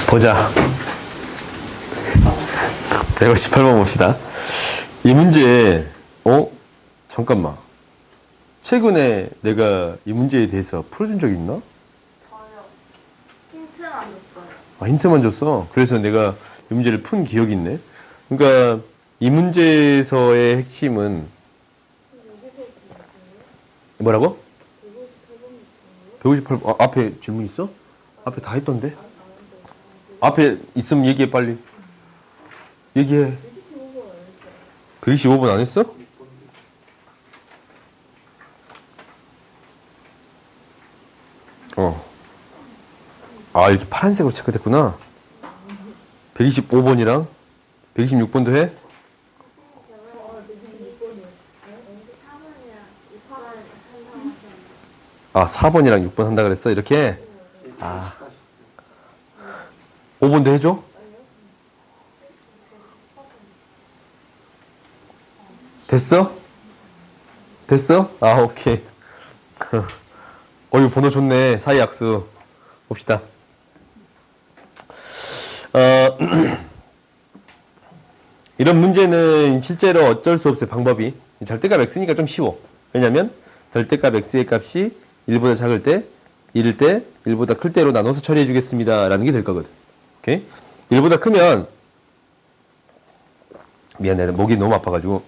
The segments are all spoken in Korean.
보자. 158번 봅시다. 이 문제, 잠깐만. 최근에 내가 이 문제에 대해서 풀어준 적 있나? 전혀 힌트만 줬어요. 아, 힌트만 줬어. 그래서 내가 이 문제를 푼 기억이 있네. 그러니까 이 문제에서의 핵심은 뭐라고? 158번. 앞에 질문 있어? 앞에 다 했던데? 앞에 있으면 얘기해 빨리. 얘기해. 125번 안 했어? 아, 이렇게 파란색으로 체크됐구나. 125번이랑 126번도 해? 아, 4번이랑 6번 한다 그랬어? 이렇게? 아. 5번도 해줘? 됐어? 됐어? 아, 오케이. 이거 번호 좋네. 사이 약수. 봅시다. 이런 문제는 실제로 어쩔 수 없어요. 방법이. 절대값 x니까 좀 쉬워. 왜냐면 절대값 x의 값이 1보다 작을 때, 1일 때, 1보다 클 때로 나눠서 처리해 주겠습니다. 라는 게 될 거거든. 오케이? 1보다 크면, 미안해. 목이 너무 아파가지고.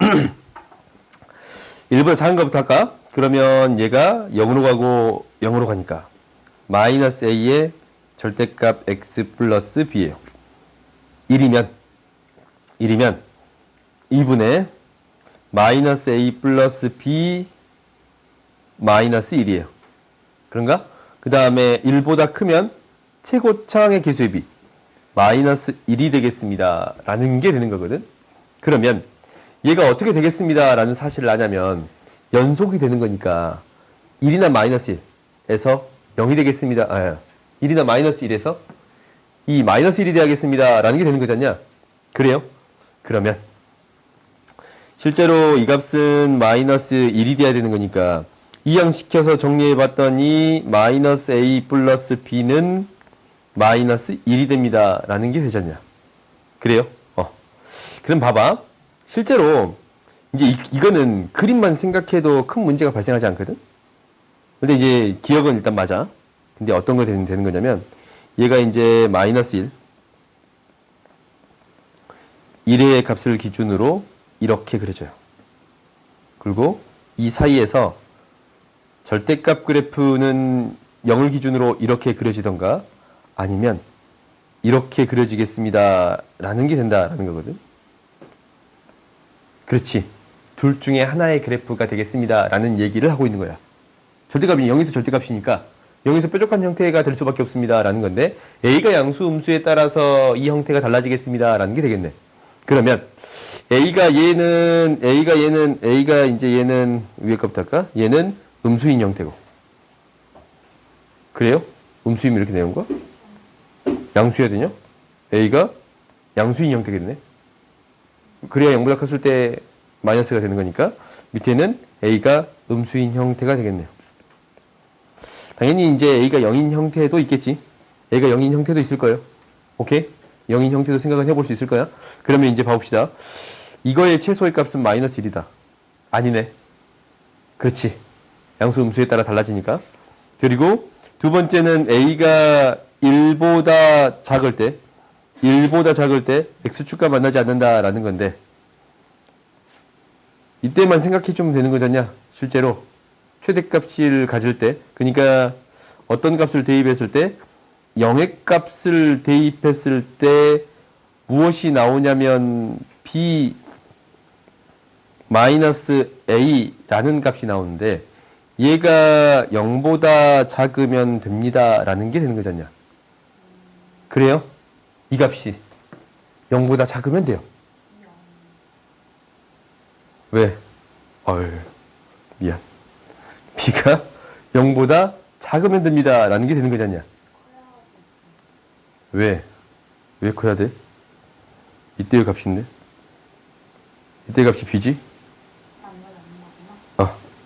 1보다 작은 것부터 할까? 그러면 얘가 0으로 가고 0으로 가니까 마이너스 a의 절대값 x 플러스 b예요. 1이면 2분의 마이너스 a 플러스 b 마이너스 1이에요. 그런가? 그 다음에 1보다 크면 최고차항의 개수의 b 마이너스 1이 되겠습니다. 라는 게 되는 거거든. 그러면 얘가 어떻게 되겠습니다. 라는 사실을 아냐면 연속이 되는 거니까 1이나 마이너스 1에서 0이 되겠습니다. 1이나 마이너스 1에서 이 마이너스 1이 되겠습니다. 라는 게 되는 거잖냐? 그래요? 그러면 실제로 이 값은 마이너스 1이 돼야 되는 거니까 이항시켜서 정리해 봤더니 마이너스 a 플러스 b는 마이너스 1이 됩니다. 라는 게 되잖냐? 그래요? 그럼 봐봐. 실제로 이제 이거는 그림만 생각해도 큰 문제가 발생하지 않거든? 근데 이제 기억은 일단 맞아. 근데 어떤 거 되는 거냐면 얘가 이제 마이너스 1의 값을 기준으로 이렇게 그려져요. 그리고 이 사이에서 절대값 그래프는 0을 기준으로 이렇게 그려지던가 아니면 이렇게 그려지겠습니다. 라는 게 된다라는 거거든. 그렇지. 둘 중에 하나의 그래프가 되겠습니다. 라는 얘기를 하고 있는 거야. 절대값이 0에서 절대값이니까 0에서 뾰족한 형태가 될 수밖에 없습니다. 라는 건데 A가 양수, 음수에 따라서 이 형태가 달라지겠습니다. 라는 게 되겠네. 그러면 A가 얘는 위에 것부터 할까? 얘는 음수인 형태고. 그래요? 음수이면 이렇게 되는 거야? 양수여야 되냐? A가 양수인 형태겠네. 그래야 0보다 컸을 때 마이너스가 되는 거니까 밑에는 A가 음수인 형태가 되겠네요. 당연히 이제 A가 0인 형태도 있겠지. A가 0인 형태도 있을 거예요. 오케이? 0인 형태도 생각을 해볼 수 있을 거야. 그러면 이제 봐봅시다. 이거의 최소의 값은 마이너스 1이다. 아니네. 그렇지. 양수 음수에 따라 달라지니까. 그리고 두 번째는 A가 1보다 작을 때 x축과 만나지 않는다라는 건데 이때만 생각해 주면 되는 거잖냐. 실제로 최대값을 가질 때, 그러니까 어떤 값을 대입했을 때 0의 값을 대입했을 때 무엇이 나오냐면 b 마이너스 a라는 값이 나오는데 얘가 0보다 작으면 됩니다. 라는 게 되는 거잖냐. 그래요? 이 값이 0보다 작으면 돼요. 왜? 미안. b가 0보다 작으면 됩니다. 라는 게 되는 거잖냐. 왜? 왜 커야 돼? 이때의 값인데? 이때의 값이 b지?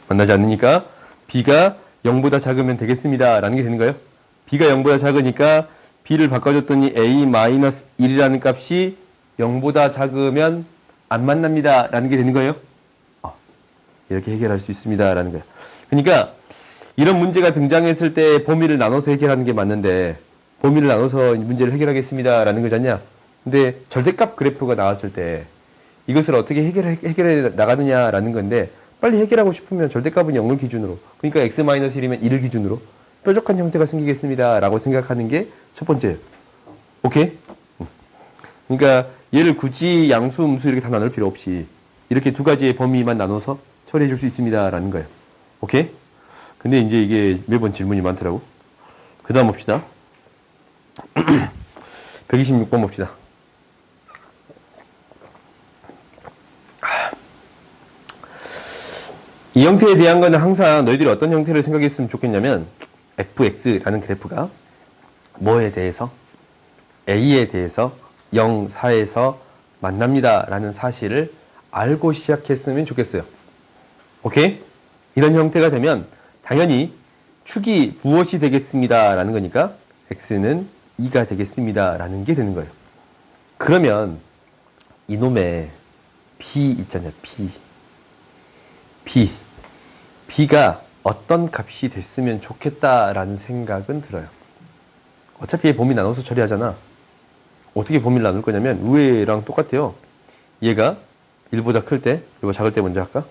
만나지 않으니까 b가 0보다 작으면 되겠습니다. 라는 게 되는 거예요. b가 0보다 작으니까 b를 바꿔줬더니 a-1이라는 값이 0보다 작으면 안 만납니다. 라는 게 되는 거예요. 이렇게 해결할 수 있습니다. 라는 거예요. 그러니까 이런 문제가 등장했을 때 범위를 나눠서 해결하는 게 맞는데 범위를 나눠서 문제를 해결하겠습니다. 라는 거잖냐. 근데 절대값 그래프가 나왔을 때 이것을 어떻게 해결해 나가느냐라는 건데 빨리 해결하고 싶으면 절대값은 0을 기준으로 그러니까 x-1이면 1을 기준으로 뾰족한 형태가 생기겠습니다. 라고 생각하는 게 첫 번째예요. 오케이? 그러니까 얘를 굳이 양수, 음수 이렇게 다 나눌 필요 없이 이렇게 두 가지의 범위만 나눠서 처리해 줄 수 있습니다. 라는 거예요. 오케이? 근데 이제 이게 매번 질문이 많더라고. 그 다음 봅시다. 126번 봅시다. 이 형태에 대한 거는 항상 너희들이 어떤 형태를 생각했으면 좋겠냐면 fx라는 그래프가 뭐에 대해서? a에 대해서 0, 4에서 만납니다. 라는 사실을 알고 시작했으면 좋겠어요. 오케이? 이런 형태가 되면 당연히 축이 무엇이 되겠습니다. 라는 거니까 x는 2가 되겠습니다. 라는 게 되는 거예요. 그러면 이놈의 b 있잖아요. b가 어떤 값이 됐으면 좋겠다라는 생각은 들어요. 어차피 얘 범위 나눠서 처리하잖아. 어떻게 범위를 나눌 거냐면 위에랑 똑같아요. 얘가 1보다 클 때, 1보다 작을 때 먼저 할까?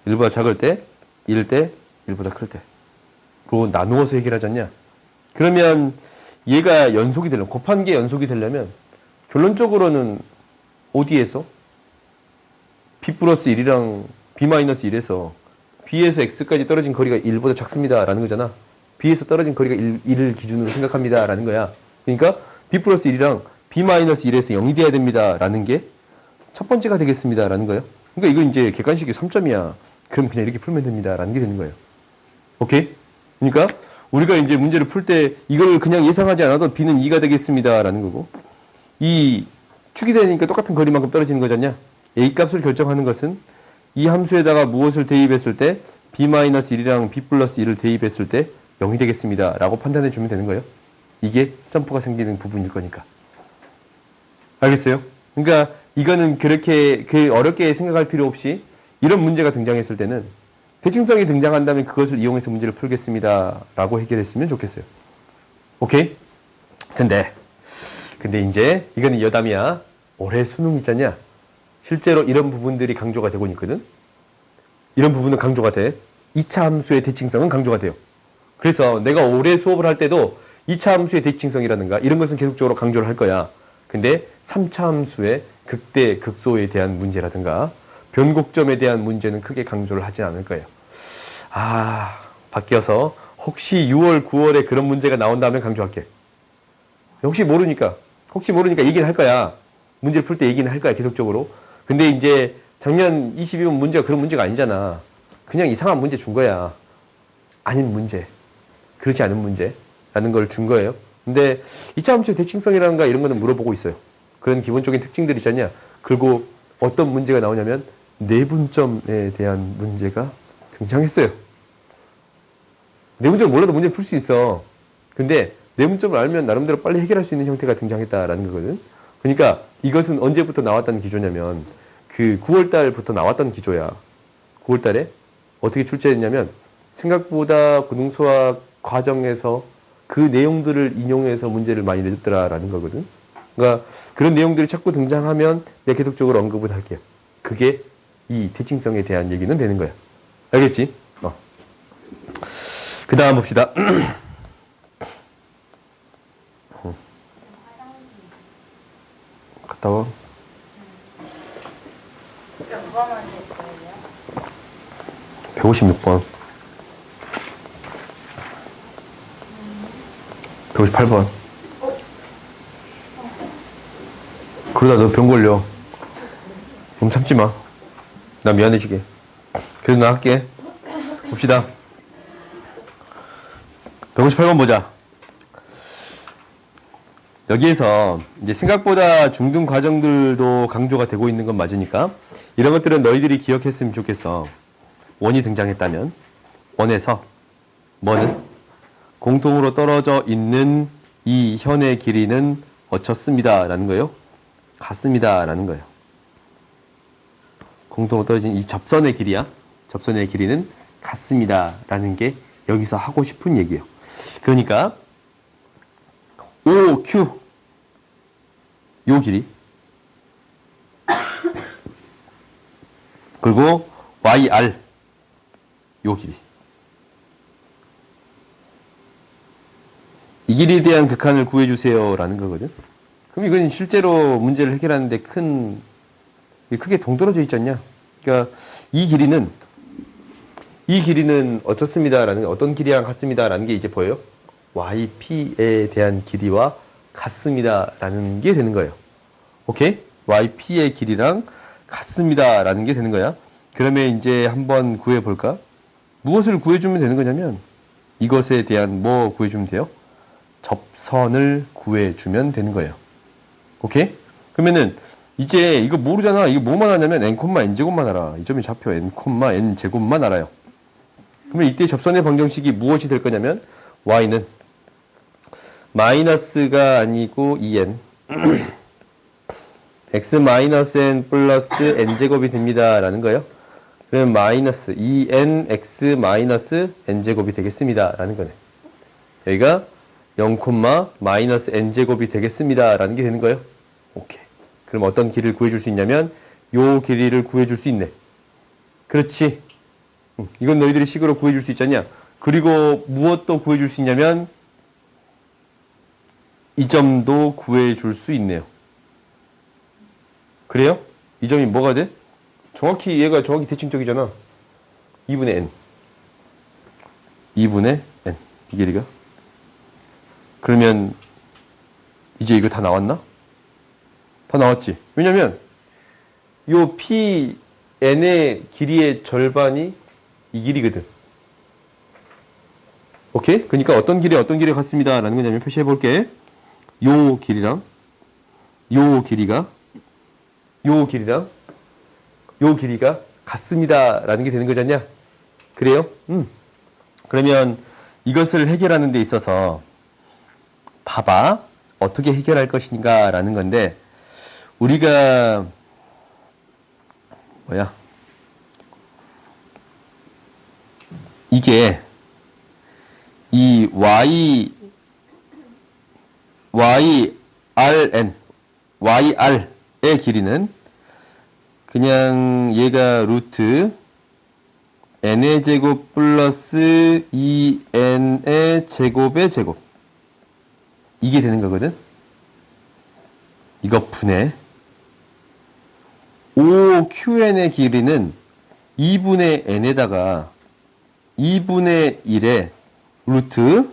1보다 작을 때, 1 때, 1보다 클 때. 로 나누어서 해결하지 않냐? 그러면 얘가 연속이 되려면, 곱한 게 연속이 되려면 결론적으로는 어디에서? b 플러스 1이랑 b 마이너스 1에서 b에서 x까지 떨어진 거리가 1보다 작습니다. 라는 거잖아. b에서 떨어진 거리가 1을 기준으로 생각합니다. 라는 거야. 그러니까 b 플러스 1이랑 b 마이너스 1에서 0이 돼야 됩니다. 라는 게 첫 번째가 되겠습니다. 라는 거예요. 그러니까 이건 이제 객관식이 3점이야. 그럼 그냥 이렇게 풀면 됩니다. 라는 게 되는 거예요. 오케이? 그러니까 우리가 이제 문제를 풀 때 이걸 그냥 예상하지 않아도 b는 2가 되겠습니다. 라는 거고 이 축이 되니까 똑같은 거리만큼 떨어지는 거잖냐. a 값을 결정하는 것은 이 함수에다가 무엇을 대입했을 때 b-1이랑 b 플러스 1을 대입했을 때 0이 되겠습니다. 라고 판단해 주면 되는 거예요. 이게 점프가 생기는 부분일 거니까. 알겠어요? 그러니까 이거는 그렇게 어렵게 생각할 필요 없이 이런 문제가 등장했을 때는 대칭성이 등장한다면 그것을 이용해서 문제를 풀겠습니다. 라고 해결했으면 좋겠어요. 오케이? 근데 이제 이거는 여담이야. 올해 수능 있잖냐? 실제로 이런 부분들이 강조가 되고 있거든. 이런 부분은 강조가 돼. 2차 함수의 대칭성은 강조가 돼요. 그래서 내가 올해 수업을 할 때도 2차 함수의 대칭성이라든가 이런 것은 계속적으로 강조를 할 거야. 근데 3차 함수의 극대, 극소에 대한 문제라든가 변곡점에 대한 문제는 크게 강조를 하진 않을 거예요. 바뀌어서 혹시 6월, 9월에 그런 문제가 나온다면 강조할게. 혹시 모르니까 얘기는 할 거야. 문제를 풀 때 얘기는 할 거야, 계속적으로. 근데 이제 작년 22번 문제가 그런 문제가 아니잖아. 그냥 이상한 문제 준 거야. 아닌 문제. 그렇지 않은 문제라는 걸 준 거예요. 근데 2차 함수의 대칭성이라든가 이런 거는 물어보고 있어요. 그런 기본적인 특징들이 있잖냐. 그리고 어떤 문제가 나오냐면 내분점에 대한 문제가 등장했어요. 내분점을 몰라도 문제를 풀 수 있어. 근데 내분점을 알면 나름대로 빨리 해결할 수 있는 형태가 등장했다라는 거거든. 그러니까 이것은 언제부터 나왔다는 기조냐면 그 9월달부터 나왔던 기조야. 9월달에 어떻게 출제했냐면 생각보다 고등수학 과정에서 그 내용들을 인용해서 문제를 많이 내줬더라라는 거거든. 그러니까 그런 내용들이 자꾸 등장하면 내가 계속적으로 언급을 할게요. 그게 이 대칭성에 대한 얘기는 되는 거야. 알겠지? 그 다음 봅시다. 갔다 와. 몇 번 하실 거예요? 156번. 158번. 그러다 너 병 걸려. 그럼 참지 마. 나 미안해지게. 그래도 나 할게. 봅시다. 158번 보자. 여기에서 이제 생각보다 중등 과정들도 강조가 되고 있는 건 맞으니까 이런 것들은 너희들이 기억했으면 좋겠어. 원이 등장했다면 원에서 뭐는 공통으로 떨어져 있는 이 현의 길이는 어떻습니다. 라는 거예요. 같습니다. 라는 거예요. 공통으로 떨어진 이 접선의 길이야. 접선의 길이는 같습니다. 라는 게 여기서 하고 싶은 얘기예요. 그러니까 OQ 요 길이 그리고 YR 요 길이 이 길이에 대한 극한을 구해주세요 라는 거거든. 그럼 이건 실제로 문제를 해결하는데 크게 동떨어져 있지 않냐. 그러니까 이 길이는 어떻습니다 라는 어떤 길이랑 같습니다 라는 게 이제 보여요. YP에 대한 길이와 같습니다 라는 게 되는 거예요. 오케이? YP의 길이랑 같습니다 라는 게 되는 거야. 그러면 이제 한번 구해볼까? 무엇을 구해주면 되는 거냐면 이것에 대한 뭐 구해주면 돼요? 접선을 구해주면 되는 거예요. 오케이? 그러면은 이제 이거 모르잖아. 이거 뭐만 하냐면 n,n제곱만 알아. 이 점이 좌표 n,n제곱만 알아요. 그러면 이때 접선의 방정식이 무엇이 될 거냐면 y는 마이너스가 아니고 2n x-n 플러스 n제곱이 됩니다. 라는 거예요. 그러면 마이너스 2nx-n제곱이 되겠습니다. 라는 거네. 여기가 0, 마이너스 n제곱이 되겠습니다. 라는 게 되는 거예요. 오케이. 그럼 어떤 길이를 구해줄 수 있냐면 요 길이를 구해줄 수 있네. 그렇지. 이건 너희들이 식으로 구해줄 수 있잖냐. 그리고 무엇도 구해줄 수 있냐면 이 점도 구해줄 수 있네요. 그래요? 이 점이 뭐가 돼? 얘가 정확히 대칭적이잖아. 2분의 n. 2분의 n. 이 길이가. 그러면 이제 이거 다 나왔나? 다 나왔지. 왜냐면 요 pn의 길이의 절반이 이 길이거든. 오케이? 그러니까 어떤 길이 같습니다. 라는 거냐면 표시해 볼게. 요 길이랑 요 길이가 같습니다. 라는 게 되는 거잖냐? 그래요? 그러면 이것을 해결하는 데 있어서 봐봐. 어떻게 해결할 것인가 라는 건데 우리가 이게 이 YR의 길이는 그냥 얘가 루트 n의 제곱 플러스 2n의 제곱의 제곱 이게 되는 거거든. 이거 분해 OQN의 길이는 2분의 n에다가 2분의 1의 루트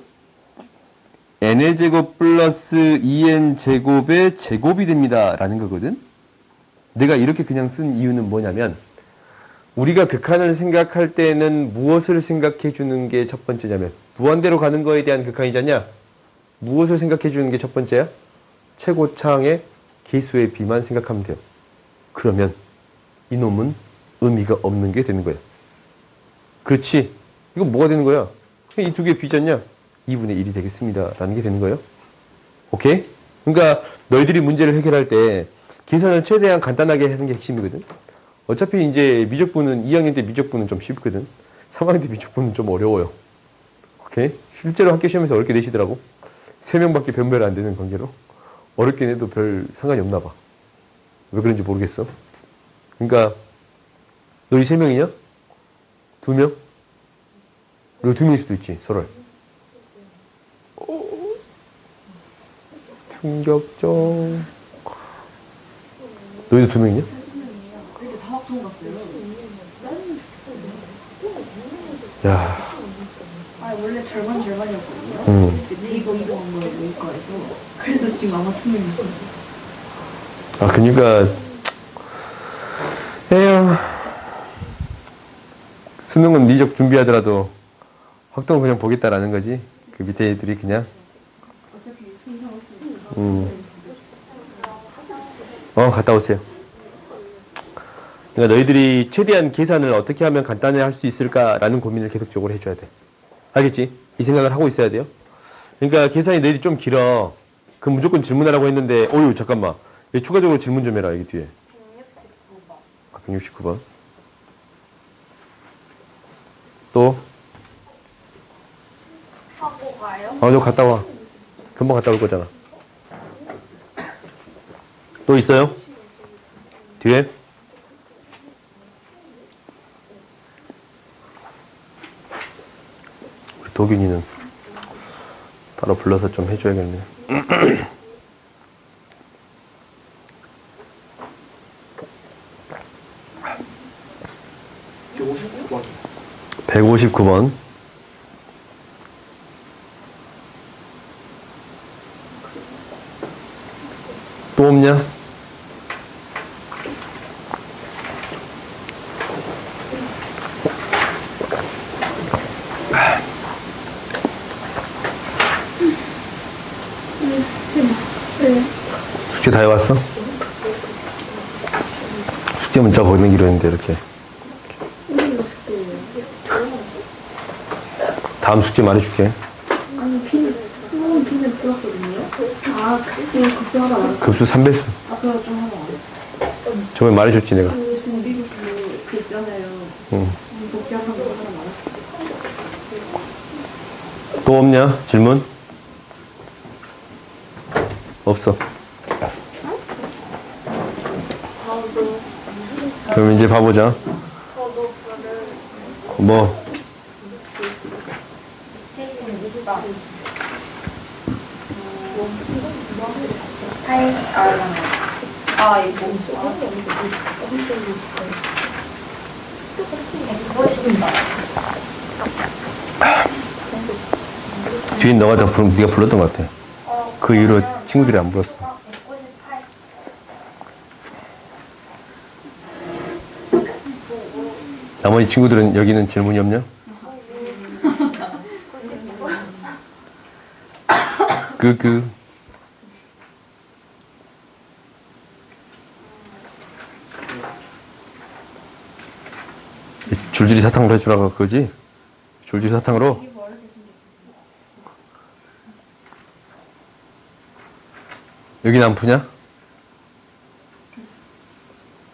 n의 제곱 플러스 2n 제곱의 제곱이 됩니다. 라는 거거든. 내가 이렇게 그냥 쓴 이유는 뭐냐면 우리가 극한을 생각할 때는 무엇을 생각해 주는 게 첫 번째냐면 무한대로 가는 거에 대한 극한이잖냐. 무엇을 생각해 주는 게 첫 번째야? 최고차항의 개수의 비만 생각하면 돼요. 그러면 이놈은 의미가 없는 게 되는 거야. 그렇지. 이거 뭐가 되는 거야? 이 두 개 비잖냐? 2분의 1이 되겠습니다. 라는 게 되는 거예요. 오케이? 그러니까 너희들이 문제를 해결할 때 계산을 최대한 간단하게 하는 게 핵심이거든. 어차피 이제 미적분은 2학년 때 미적분은 좀 쉽거든. 3학년 때 미적분은 좀 어려워요. 오케이? 실제로 학교 시험에서 어렵게 내시더라고. 3명밖에 변별이 안 되는 관계로. 어렵게 내도 별 상관이 없나 봐. 왜 그런지 모르겠어. 그러니까 너희 3명이냐? 2명? 그리고 2명일 수도 있지, 서로. 충격적. 너희도 2명이냐? 그렇게 다 확통 갔어요. 야. 아 원래 절반이었거든요. 근데 이거 한 거예요, 여기까지도. 그래서 지금 아마 투명이었어요. 아, 그니까, 에휴. 수능은 미적 준비하더라도 확동을 그냥 보겠다라는 거지. 그 밑에 애들이 그냥. 어차피 순서없으니까. 갔다 오세요. 그러니까 너희들이 최대한 계산을 어떻게 하면 간단히 할 수 있을까라는 고민을 계속적으로 해줘야 돼. 알겠지? 이 생각을 하고 있어야 돼요. 그러니까 계산이 내일이 좀 길어. 그럼 무조건 질문하라고 했는데, 어유 잠깐만. 여기 추가적으로 질문 좀 해라, 여기 뒤에. 169번. 아, 169번. 또? 하고 가요? 아, 너 갔다 와. 금방 갔다 올 거잖아. 또 있어요? 뒤에? 우리 도균이는 따로 불러서 좀 해줘야겠네. 159번. 또 없냐? 숙제 다 해왔어? 숙제 문자 보내기로 했는데 이렇게 다음 숙제 말해줄게. 아니 수능 핀을 풀었거든요. 아 급수 하다 말았어. 급수 3배수 아까 좀 하다 말았어. 저번에 말해줬지 내가. 정비급수 그 있잖아요. 응. 복잡한 거 하다 말았어. 또 없냐? 질문? 없어. 그럼 이제 봐보자. 저도 그를 뭐? 했습니다. 하이, 이거. 150번. 뒤에 너가 다 네가 불렀던 것 같아. 그 이후로 친구들이 안 불렀어. 198. 나머지 친구들은 여기는 질문이 없냐? 끄끄. 줄줄이 사탕으로 해주라고 그거지? 줄줄이 사탕으로? 여긴 안 푸냐?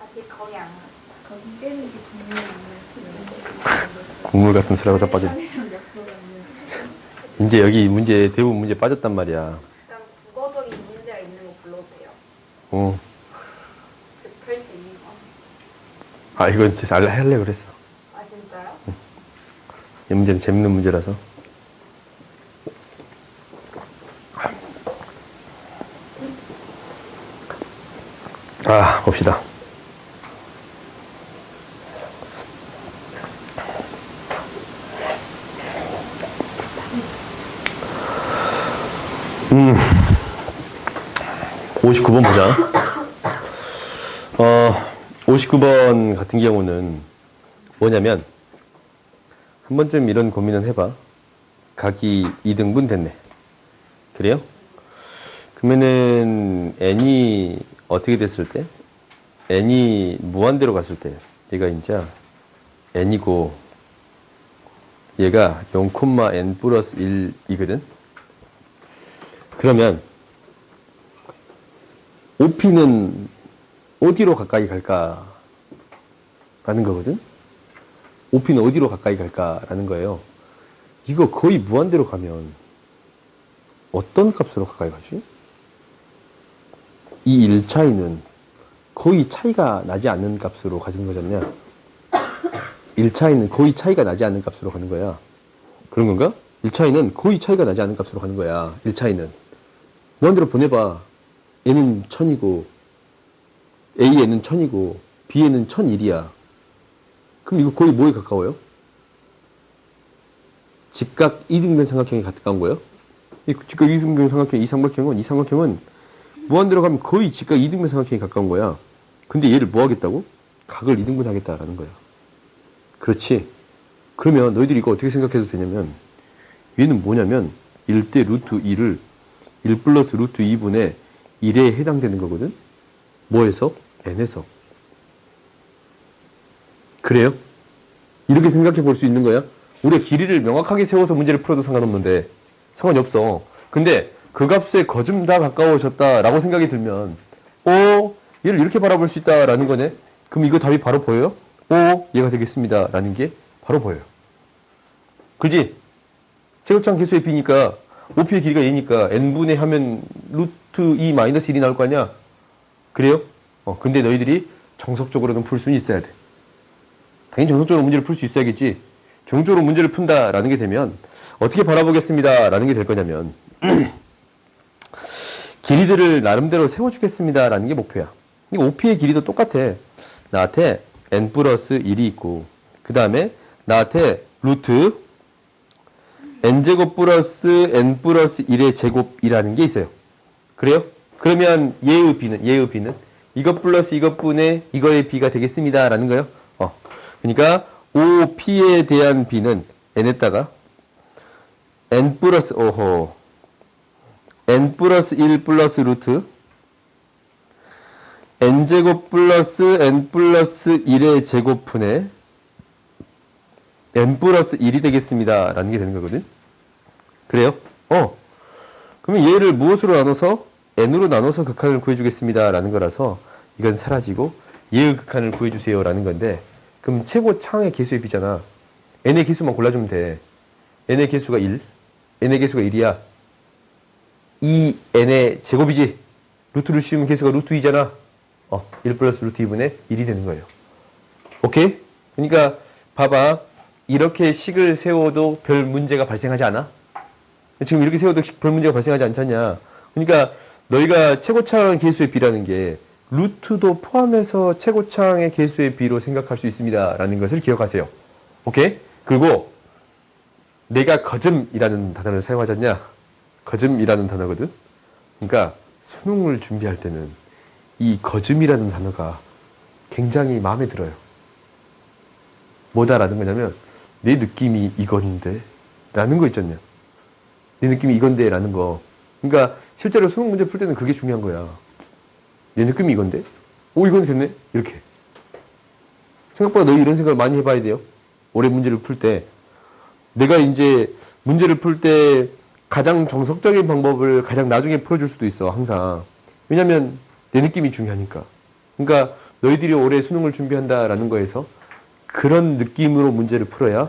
아직 거의 안 국물 같은 소리하고 다 빠져. 이제 여기 문제 대부분 문제 빠졌단 말이야. 그냥 국어적인 문제가 있는 거 불러도 돼요. 어. 풀수 있는 거. 아 이건 진짜 할래 그랬어. 아, 진짜요? 이 문제는 재밌는 문제라서. 아 봅시다. 음. 59번 보자. 59번 같은 경우는 뭐냐면 한 번쯤 이런 고민은 해봐. 각이 2등분 됐네. 그래요? 그러면은 n이 어떻게 됐을 때? n이 무한대로 갔을 때 얘가 이제 n이고 얘가 0,n 플러스 1이거든. 그러면 OP는 어디로 가까이 갈까? 라는 거거든. OP는 어디로 가까이 갈까라는 거예요. 이거 거의 무한대로 가면 어떤 값으로 가까이 가지? 이 1차이는 거의 차이가 나지 않는 값으로 가진 거잖냐? 1차이는 거의 차이가 나지 않는 값으로 가는 거야. 그런 건가? 1차이는 거의 차이가 나지 않는 값으로 가는 거야. 1차이는. 무한대로 보내봐. N은 1000이고 A에는 1000이고 B에는 1001이야. 그럼 이거 거의 뭐에 가까워요? 직각 이등변 삼각형에 가까운 거예요? 이 직각 이등변 삼각형, 이 삼각형은 무한대로 가면 거의 직각 이등변 삼각형에 가까운 거야. 근데 얘를 뭐 하겠다고? 각을 이등분 하겠다라는 거야. 그렇지. 그러면 너희들이 이거 어떻게 생각해도 되냐면 얘는 뭐냐면 1대 루트 2를 1 플러스 루트 2분의 1에 해당되는 거거든? 뭐에서? n에서. 그래요? 이렇게 생각해 볼 수 있는 거야? 우리가 길이를 명확하게 세워서 문제를 풀어도 상관없는데 상관이 없어. 근데 그 값에 거좀 다 가까워졌다라고 생각이 들면 얘를 이렇게 바라볼 수 있다라는 거네. 그럼 이거 답이 바로 보여요? 얘가 되겠습니다라는 게 바로 보여요. 그지? 최고창 개수의 b니까 OP의 길이가 얘니까 n분의 하면 루트 2 마이너스 1이 나올 거 아니야? 그래요? 근데 너희들이 정석적으로는 풀 수는 있어야 돼. 당연히 정석적으로 문제를 풀 수 있어야겠지. 정석적으로 문제를 푼다라는 게 되면 어떻게 바라보겠습니다라는 게 될 거냐면 길이들을 나름대로 세워주겠습니다라는 게 목표야. 이거 OP의 길이도 똑같아. 나한테 n 플러스 1이 있고 그 다음에 나한테 루트 n제곱 플러스 n 플러스 1의 제곱이라는 게 있어요. 그래요? 그러면 얘의 b는 이것 플러스 이것분의 이거의 b가 되겠습니다라는 거예요. 그러니까 OP에 대한 b는 n에다가 n 플러스 n 플러스 1 플러스 루트 n제곱 플러스 n 플러스 1의 제곱분의 n 플러스 1이 되겠습니다 라는 게 되는 거거든. 그래요? 그러면 얘를 무엇으로 나눠서 n으로 나눠서 극한을 구해주겠습니다 라는 거라서 이건 사라지고 얘의 극한을 구해주세요 라는 건데, 그럼 최고창의 개수의 b잖아. n의 개수만 골라주면 돼. n의 개수가 1, n의 개수가 1이야. 2n의 제곱이지. 루트를 씌우면 개수가 루트 2잖아. 1 플러스 루트 2분의 1이 되는 거예요. 오케이? 그러니까 봐봐. 이렇게 식을 세워도 별 문제가 발생하지 않아? 지금 이렇게 세워도 별 문제가 발생하지 않잖냐. 그러니까 너희가 최고창의 개수의 b라는 게 루트도 포함해서 최고창의 개수의 b로 생각할 수 있습니다 라는 것을 기억하세요. 오케이? 그리고 내가 거즘이라는 단어를 사용하잖냐. 거즘이라는 단어거든. 그러니까 수능을 준비할 때는 이 거즘이라는 단어가 굉장히 마음에 들어요. 뭐다라는 거냐면 내 느낌이 이건데 라는 거 있잖냐. 내 느낌이 이건데 라는 거. 그러니까 실제로 수능 문제 풀 때는 그게 중요한 거야. 내 느낌이 이건데? 이건 됐네? 이렇게. 생각보다 너희 이런 생각을 많이 해봐야 돼요. 올해 문제를 풀 때. 내가 이제 문제를 풀 때 가장 정석적인 방법을 가장 나중에 풀어줄 수도 있어, 항상. 왜냐면 내 느낌이 중요하니까. 그러니까 너희들이 올해 수능을 준비한다라는 거에서 그런 느낌으로 문제를 풀어야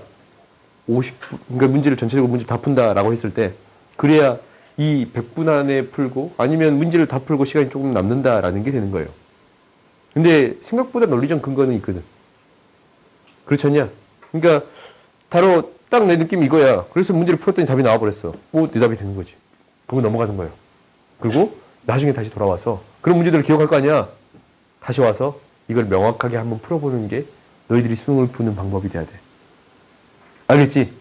그러니까 문제를 전체적으로 문제 다 푼다라고 했을 때, 그래야 이 100분 안에 풀고 아니면 문제를 다 풀고 시간이 조금 남는다라는 게 되는 거예요. 근데 생각보다 논리적 근거는 있거든. 그렇지 않냐? 그러니까 바로 딱 내 느낌이 이거야. 그래서 문제를 풀었더니 답이 나와버렸어. 내 답이 되는 거지. 그러고 넘어가는 거예요. 그리고 나중에 다시 돌아와서 그런 문제들을 기억할 거 아니야. 다시 와서 이걸 명확하게 한번 풀어보는 게 너희들이 수능을 푸는 방법이 돼야 돼. 알겠지?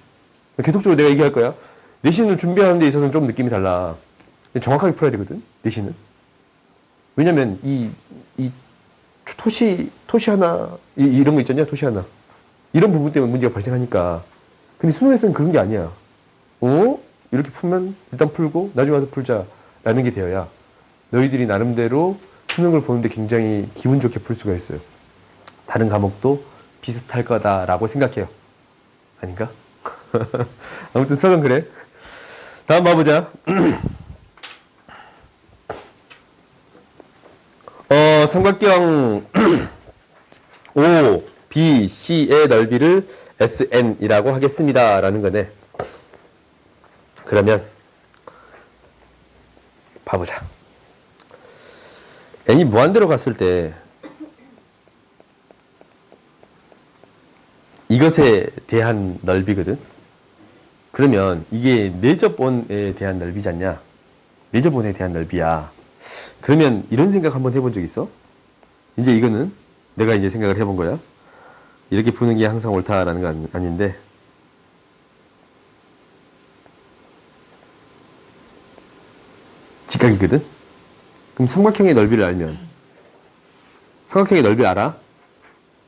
계속적으로 내가 얘기할 거야. 내신을 준비하는 데 있어서는 좀 느낌이 달라. 정확하게 풀어야 되거든, 내신은. 왜냐면 이 토시 하나, 이런 거 있잖냐, 토시 하나. 이런 부분 때문에 문제가 발생하니까. 근데 수능에서는 그런 게 아니야. 이렇게 풀면 일단 풀고 나중에 와서 풀자라는 게 되어야 너희들이 나름대로 수능을 보는데 굉장히 기분 좋게 풀 수가 있어요. 다른 과목도 비슷할 거다라고 생각해요. 아닌가? 아무튼 수학은 그래. 다음 봐보자. 삼각형 O, B, C의 넓이를 SN이라고 하겠습니다 라는 거네. 그러면 봐보자. n이 무한대로 갔을 때 이것에 대한 넓이거든. 그러면 이게 내접원에 대한 넓이지 않냐? 내접원에 대한 넓이야. 그러면 이런 생각 한번 해본 적 있어? 이제 이거는 내가 이제 생각을 해본 거야. 이렇게 푸는 게 항상 옳다라는 건 아닌데, 직각이거든? 그럼 삼각형의 넓이를 알면, 삼각형의 넓이를 알아?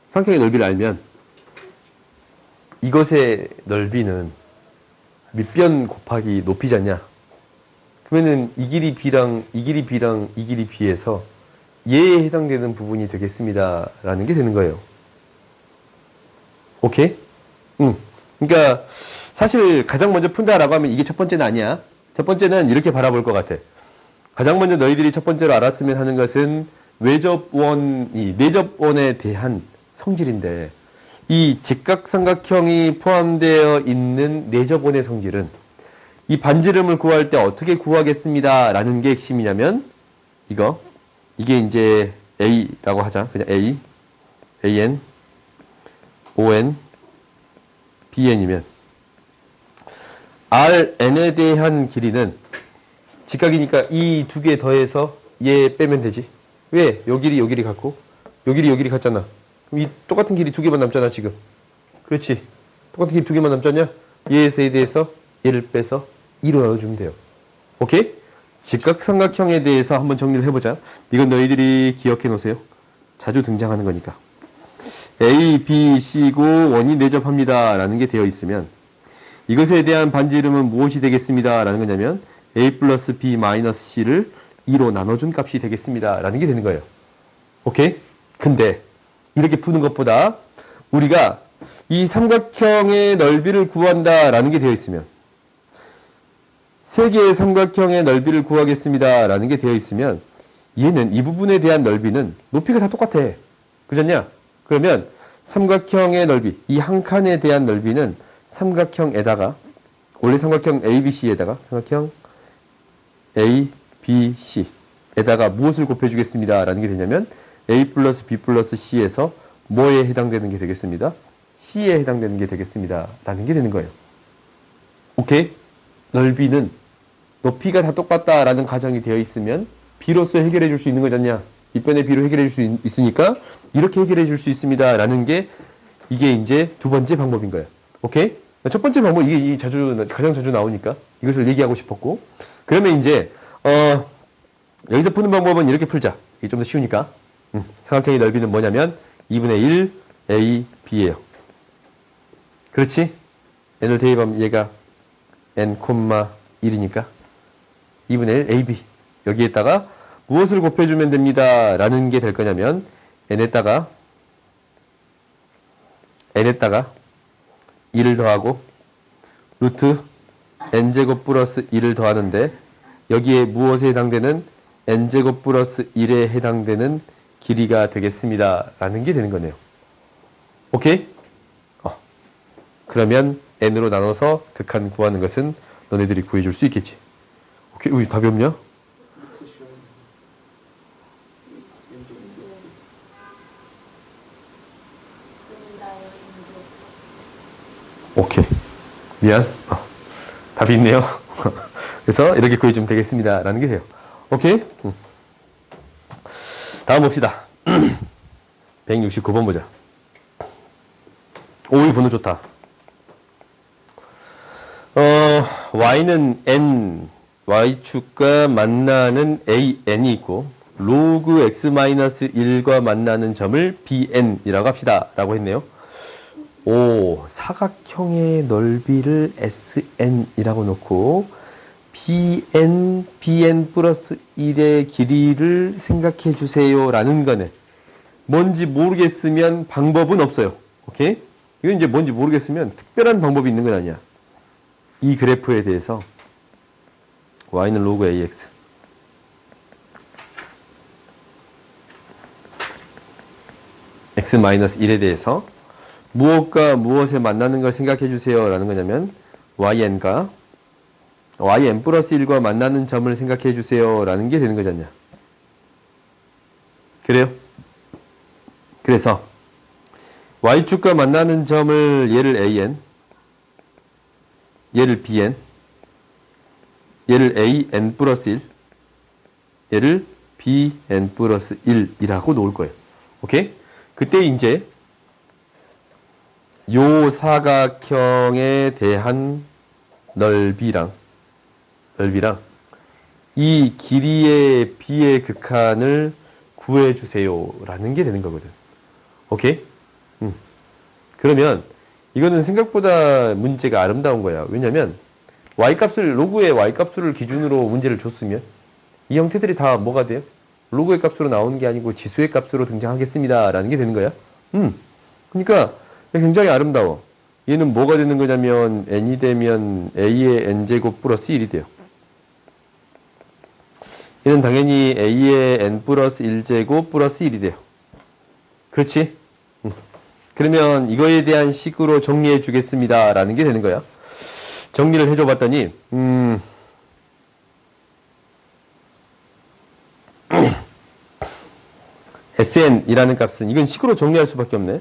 삼각형의 넓이를 알면 이것의 넓이는 밑변 곱하기 높이잖냐? 그러면은 이 길이 B랑 이 길이 B랑 이 길이 B에서 얘에 해당되는 부분이 되겠습니다 라는 게 되는 거예요. 오케이? 그러니까 사실 가장 먼저 푼다라고 하면 이게 첫 번째는 아니야. 첫 번째는 이렇게 바라볼 것 같아. 가장 먼저 너희들이 첫 번째로 알았으면 하는 것은 외접원이 내접원에 대한 성질인데 이 직각삼각형이 포함되어 있는 내접원의 성질은 이 반지름을 구할 때 어떻게 구하겠습니다 라는 게 핵심이냐면 이게 이제 A라고 하자. 그냥 A, AN, ON, BN이면 RN에 대한 길이는 직각이니까 이 두 개 더해서 얘 빼면 되지. 왜? 요 길이 요 길이 같고 요 길이 요 길이 같잖아. 그럼 이 똑같은 길이 두 개만 남잖아 지금. 그렇지. 똑같은 길이 두 개만 남잖냐? 얘에서 얘에 대해서 얘를 빼서 2로 나눠주면 돼요. 오케이? 직각삼각형에 대해서 한번 정리를 해보자. 이건 너희들이 기억해 놓으세요. 자주 등장하는 거니까. A, B, C고 원이 내접합니다 라는 게 되어 있으면 이것에 대한 반지름은 무엇이 되겠습니다 라는 거냐면 A 플러스 B 마이너스 C를 2로 나눠준 값이 되겠습니다 라는 게 되는 거예요. 오케이? 근데 이렇게 푸는 것보다 우리가 이 삼각형의 넓이를 구한다 라는 게 되어 있으면 세 개의 삼각형의 넓이를 구하겠습니다 라는 게 되어 있으면 얘는 이 부분에 대한 넓이는 높이가 다 똑같아. 그렇냐? 그러면 삼각형의 넓이, 이 한 칸에 대한 넓이는 삼각형에다가 원래 삼각형 ABC에다가 삼각형 ABC에다가 무엇을 곱해주겠습니다 라는 게 되냐면 A 플러스 B 플러스 C에서 뭐에 해당되는 게 되겠습니다? C에 해당되는 게 되겠습니다 라는 게 되는 거예요. 오케이? 넓이는 높이가 다 똑같다라는 가정이 되어 있으면 B로서 해결해 줄 수 있는 거잖냐. 밑변의 B로 해결해 줄 수 있으니까 이렇게 해결해 줄 수 있습니다 라는 게 이게 이제 두 번째 방법인 거예요. 오케이? 첫 번째 방법, 이게 가장 자주 나오니까 이것을 얘기하고 싶었고. 그러면 이제, 여기서 푸는 방법은 이렇게 풀자. 이게 좀 더 쉬우니까. 삼각형의 넓이는 뭐냐면 2분의 1 A, B예요. 그렇지? n을 대입하면 얘가 n, 1이니까 2분의 1 AB. 여기에다가 무엇을 곱해주면 됩니다 라는 게 될 거냐면 n에다가 1을 더하고 루트 n제곱 플러스 1을 더하는데 여기에 무엇에 해당되는 n제곱 플러스 1에 해당되는 길이가 되겠습니다 라는 게 되는 거네요. 오케이? 그러면 n으로 나눠서 극한 구하는 것은 너네들이 구해줄 수 있겠지. 오케이? 왜 답이 없냐? 오케이. 미안. 답이 있네요. 그래서 이렇게 구해주면 되겠습니다 라는 게 돼요. 오케이? 다음 봅시다. 169번 보자. 오, 이 번호 좋다. y는 n, y축과 만나는 an이 있고 로그 x-1과 만나는 점을 bn이라고 합시다 라고 했네요. 오, 사각형의 넓이를 sn이라고 놓고 bn 플러스 1의 길이를 생각해 주세요 라는 거네. 뭔지 모르겠으면 방법은 없어요. 오케이? 이건 이제 뭔지 모르겠으면 특별한 방법이 있는 건 아니야. 이 그래프에 대해서 y는 로그 ax x-1에 대해서 무엇과 무엇에 만나는 걸 생각해 주세요 라는 거냐면 yn과 yn 플러스 1과 만나는 점을 생각해 주세요 라는 게 되는 거잖냐. 그래요? 그래서 y축과 만나는 점을 얘를 an, 얘를 bn, 얘를 an 플러스 1, 얘를 bn 플러스 1이라고 놓을 거예요. 오케이? 그때 이제 요 사각형에 대한 넓이랑 이 길이의 b의 극한을 구해주세요 라는 게 되는 거거든. 오케이? 그러면 이거는 생각보다 문제가 아름다운 거야. 왜냐면 로그의 y값을 기준으로 문제를 줬으면 이 형태들이 다 뭐가 돼요? 로그의 값으로 나오는 게 아니고 지수의 값으로 등장하겠습니다 라는 게 되는 거야. 그러니까 굉장히 아름다워. 얘는 뭐가 되는 거냐면 n이 되면 a의 n제곱 플러스 1이 돼요. 얘는 당연히 a의 n 플러스 1제곱 플러스 1이 돼요. 그렇지? 그러면 이거에 대한 식으로 정리해 주겠습니다. 라는 게 되는 거야. 정리를 해줘 봤더니, sn이라는 값은, 이건 식으로 정리할 수밖에 없네.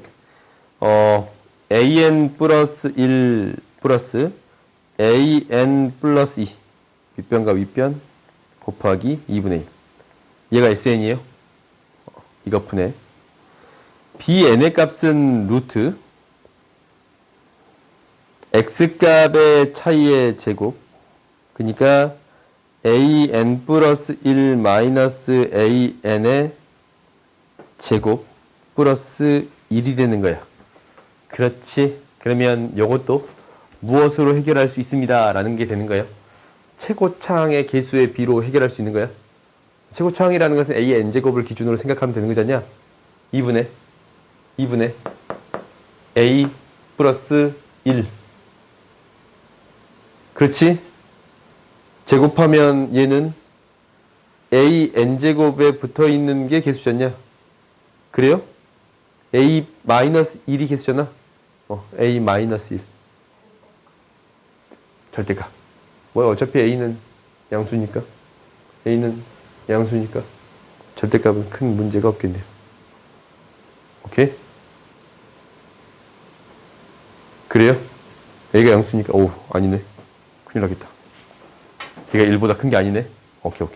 an 플러스 1 플러스 an 플러스 2. 윗변과 윗변 곱하기 2분의 1. 얘가 sn이에요. 이거 푸네. bn의 값은 루트 x값의 차이의 제곱. 그러니까 an 플러스 1 마이너스 an의 제곱 플러스 1이 되는 거야. 그렇지. 그러면 이것도 무엇으로 해결할 수 있습니다. 라는 게 되는 거예요. 최고차항의 개수의 비로 해결할 수 있는 거야. 최고차항이라는 것은 a의 n제곱을 기준으로 생각하면 되는 거잖냐. 2분의 a 플러스 1. 그렇지? 제곱하면 얘는 a n제곱에 붙어있는 게 개수잖냐. 그래요? a 마이너스 1이 개수잖아. a 마이너스 1. 절대값. 뭐 어차피 a는 양수니까. a는 양수니까 절대값은 큰 문제가 없겠네요. 오케이? 그래요? a가 양수니까. 오, 아니네. 큰일 나겠다. 얘가 1보다 큰 게 아니네. 오케이.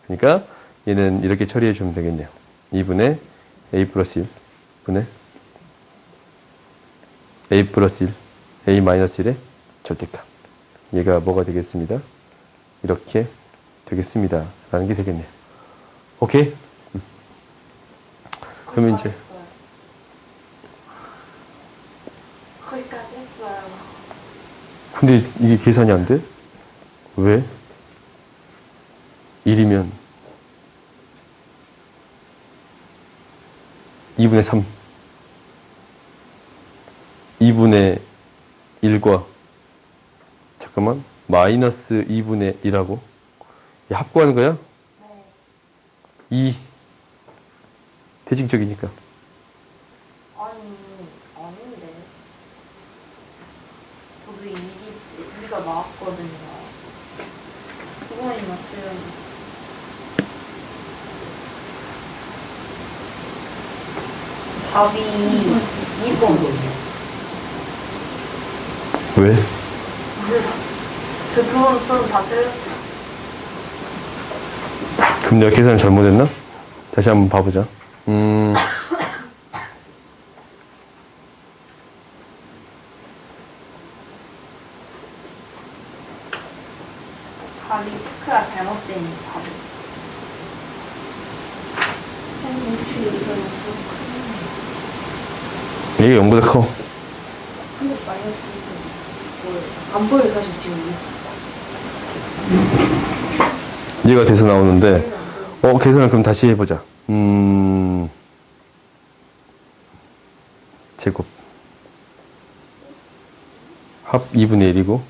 그러니까 얘는 이렇게 처리해 주면 되겠네요. 2분의 a 플러스 1 분의 a 플러스 1 a 마이너스 1의 절대값. 얘가 뭐가 되겠습니다. 이렇게 되겠습니다. 라는 게 되겠네요. 오케이? 그러면 이제 거기까지 했어요. 근데 이게 계산이 안 돼? 왜? 1이면 2분의 3 2분의 1과 잠깐만 마이너스 2분의 1하고 합구하는 거야? 네. 2 대칭적이니까 아닌데. 저도 우리가 나왔거든요. 두 번이나 틀렸는데. 답이 2번이에요. 왜? 저 두 번 다 틀렸어요. 그럼 내가 계산을 잘못했나? 다시 한번 봐보자. 답이 체크가 잘못된 답이. 이게 0보다 커. 근데 마이너스 1은 안 보여 사실 지금. 얘가 돼서 나오는데 계산을 그럼 다시 해보자. 제곱 합 2분의 1이고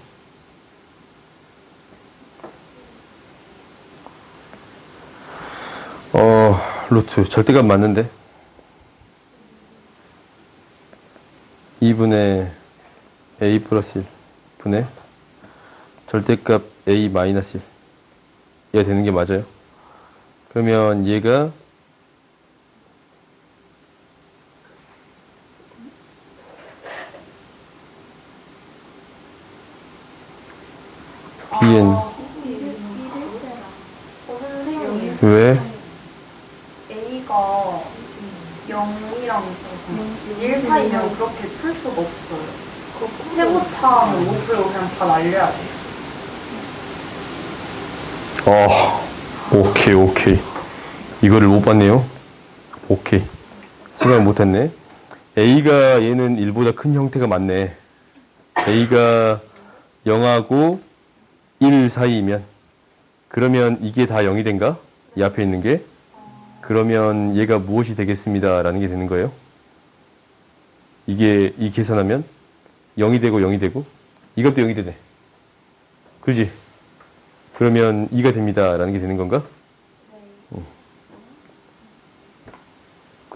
루트 절대값 맞는데 2분의 a 플러스 1 분의 절대값 a 마이너스 1 얘가 되는 게 맞아요. 그러면 얘가 bn 선생님, 왜? A가 0이랑 1 사이면 그렇게 풀 수가 없어요. 세모차는 못 풀고 그냥 다 날려야 돼요. 오케이. 이거를 못 봤네요. 오케이. 생각 못 했네. A가 얘는 1보다 큰 형태가 맞네. A가 0하고 1 사이면 그러면 이게 다 0이 된가? 이 앞에 있는 게? 그러면 얘가 무엇이 되겠습니다. 라는 게 되는 거예요. 이게 이 계산하면 0이 되고 0이 되고 이것도 0이 되네. 그지? 그러면 2가 됩니다. 라는 게 되는 건가?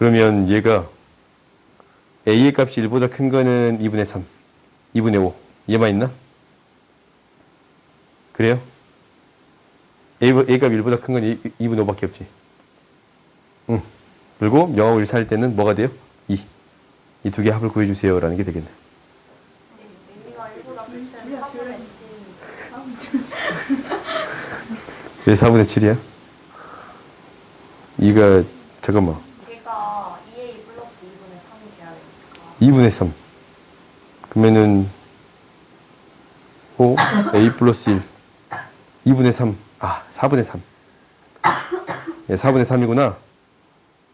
그러면 얘가 a의 값이 1보다 큰 거는 2분의 3, 2분의 5. 얘만 있나? 그래요? a 값 1보다 큰 건 2분의 5밖에 없지. 응. 그리고 0하고 1 사이일 때는 뭐가 돼요? 2. 이 두 개 합을 구해주세요. 라는 게 되겠네. A가 1보다 클 때는 4분의 7. 왜 4분의 7이야? 2가, 잠깐만. 걔가 2A 플러스 2분의 3이 돼야 되니까. 2분의 3. 그러면은, 5, a 플러스 1. 2분의 3. 아, 4분의 3. 예, 4분의 3이구나.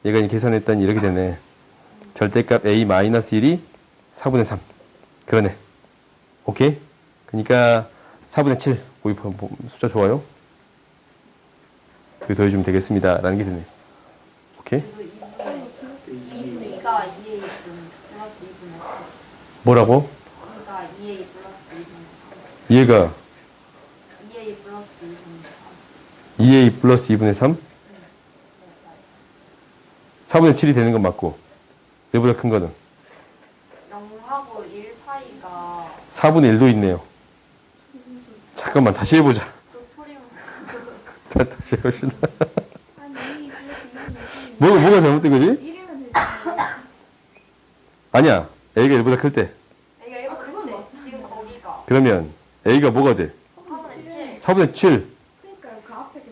얘가 이제 계산했더니 이렇게 되네. 절대값 a 마이너스 1이 4분의 3. 그러네. 오케이? 그러니까 4분의 7. 숫자 좋아요? 그 더해주면 되겠습니다. 라는 게 되네. 오케이? 그리고 2분의 2가 2A 플러스 2분의 3. 뭐라고? 2가 2A 플러스 2분의 3. 얘가 2A 플러스 2분의 3. 2a 플러스 2분의 3? 4분의 7이 되는 건 맞고 얘보다 큰 거는 0하고 1 사이가 4분의 1도 있네요. 잠깐만 다시 해보자. 도토리묵. 다시 해봅시다. 아니 이 플러스 2분의 3이 뭐가 잘못된 거지? 1이면 되지. 아니야. a가 1보다 클 때. A가 1보다 그건 클 때. 맞아. 지금 거기가 그러면 a가 뭐가 돼? 4분의 7. 4분의 7. 그러니까요. 그 앞에 게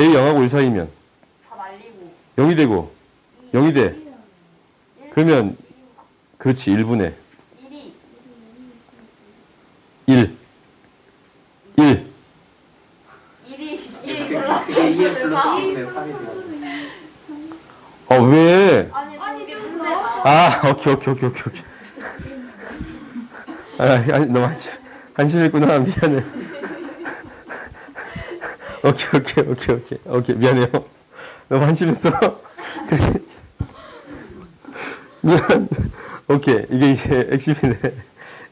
a 0하고 1 사이면 다 날리고 0이 되고 0이 돼. 그러면 그렇지 1분의 1이 1. 1. 1이 2A 플러스 A의 2분의 플러스 3. 2분의 3이 돼요. 왜? 아니 저기 좀 문제 더. 나와. 오케이. 아니, 너무 한심했구나. 미안해. 오케이. 미안해요. 너무 한심했어. 그래. 미안. 오케이. 이게 이제 핵심이네.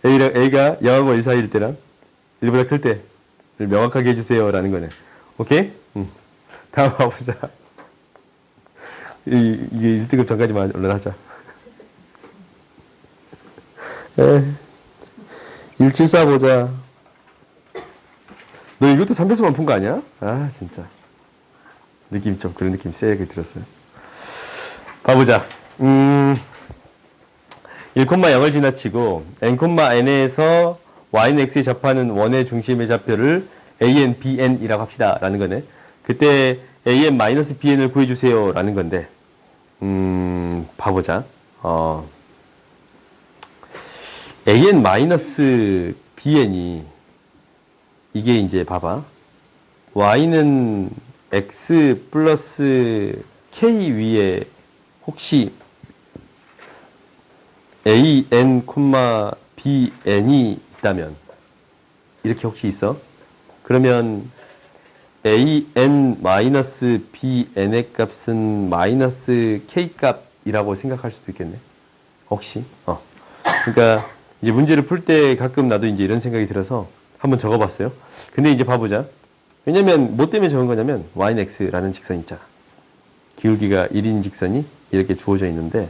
A가 0하고 1 사이일 때랑 1보다 클 때를 명확하게 해주세요. 라는 거네. 오케이? 다음 가보자. 이게 1등급 전까지만 얼른 하자. 174 보자. 너 이것도 3배수만 푼 거 아니야? 아, 진짜. 느낌이 좀 그런 느낌 세게 들었어요. 봐보자. 1,0을 지나치고 n,n에서 y는 x에 접하는 원의 중심의 좌표를 an, bn이라고 합시다. 라는 거네. 그때 an-bn을 구해주세요. 라는 건데 봐보자. an-bn이 이게 이제 봐봐. y는 x 플러스 k 위에 혹시 an, bn이 있다면 이렇게 혹시 있어? 그러면 an-bn의 값은 마이너스 k 값이라고 생각할 수도 있겠네. 혹시? 그러니까 이제 문제를 풀 때 가끔 나도 이제 이런 생각이 들어서 한번 적어봤어요. 근데 이제 봐보자. 왜냐면 뭐 때문에 적은 거냐면 y는 x라는 직선이 있잖아. 기울기가 1인 직선이 이렇게 주어져 있는데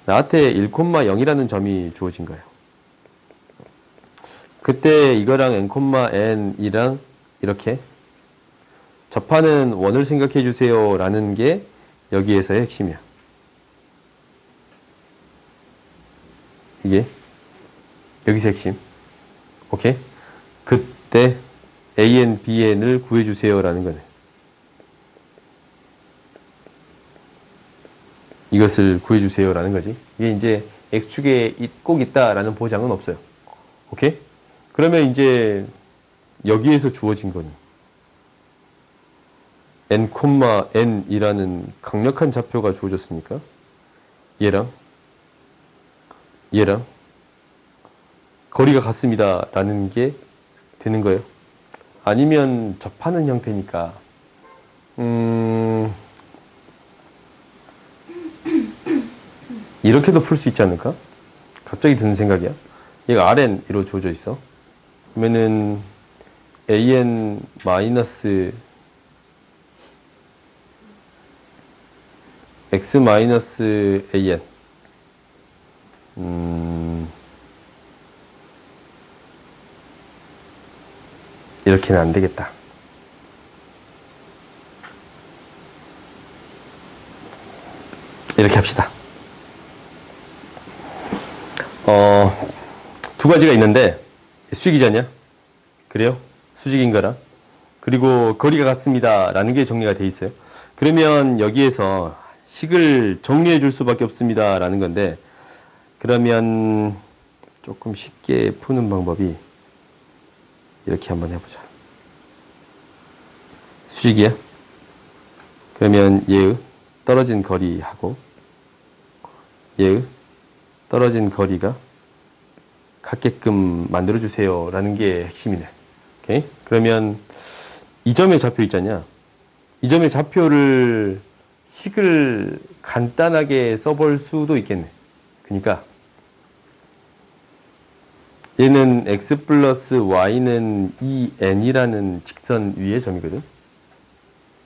나한테 1,0이라는 점이 주어진 거예요. 그때 이거랑 n,n이랑 이렇게 접하는 원을 생각해 주세요 라는 게 여기에서의 핵심이야. 이게 여기서 핵심. 오케이? 그때 an, bn을 구해주세요 라는 거네. 이것을 구해주세요 라는 거지. 이게 이제 x축에 꼭 있다라는 보장은 없어요. 오케이? 그러면 이제 여기에서 주어진 거는 n,n이라는 강력한 좌표가 주어졌으니까 얘랑 거리가 같습니다 라는 게 되는 거예요. 아니면 접하는 형태니까 이렇게도 풀 수 있지 않을까? 갑자기 드는 생각이야. 얘가 Rn으로 주어져 있어. 그러면은 an 마이너스 x 마이너스 an. 이렇게는 안 되겠다. 이렇게 합시다. 두 가지가 있는데, 수직이잖냐? 그래요? 수직인 거랑. 그리고 거리가 같습니다. 라는 게 정리가 돼 있어요. 그러면 여기에서 식을 정리해 줄 수밖에 없습니다. 라는 건데, 그러면 조금 쉽게 푸는 방법이 이렇게 한번 해보자. 수직이야? 그러면 얘의 떨어진 거리하고 얘의 떨어진 거리가 같게끔 만들어주세요. 라는 게 핵심이네. 오케이? 그러면 이 점의 좌표 있잖냐? 이 점의 좌표를 식을 간단하게 써볼 수도 있겠네. 그러니까 얘는 x 플러스 y는 2n이라는 직선 위의 점이거든.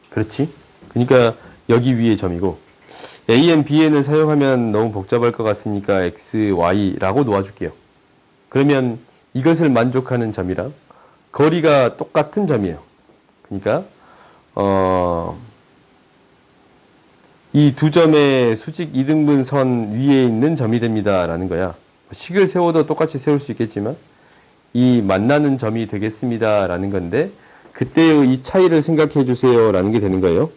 그렇지? 그러니까 여기 위의 점이고 an, bn을 사용하면 너무 복잡할 것 같으니까 x, y라고 놓아줄게요. 그러면 이것을 만족하는 점이랑 거리가 똑같은 점이에요. 그러니까 이 두 점의 수직 이등분선 위에 있는 점이 됩니다. 라는 거야. 식을 세워도 똑같이 세울 수 있겠지만 이 만나는 점이 되겠습니다. 라는 건데 그때의 이 차이를 생각해 주세요. 라는 게 되는 거예요.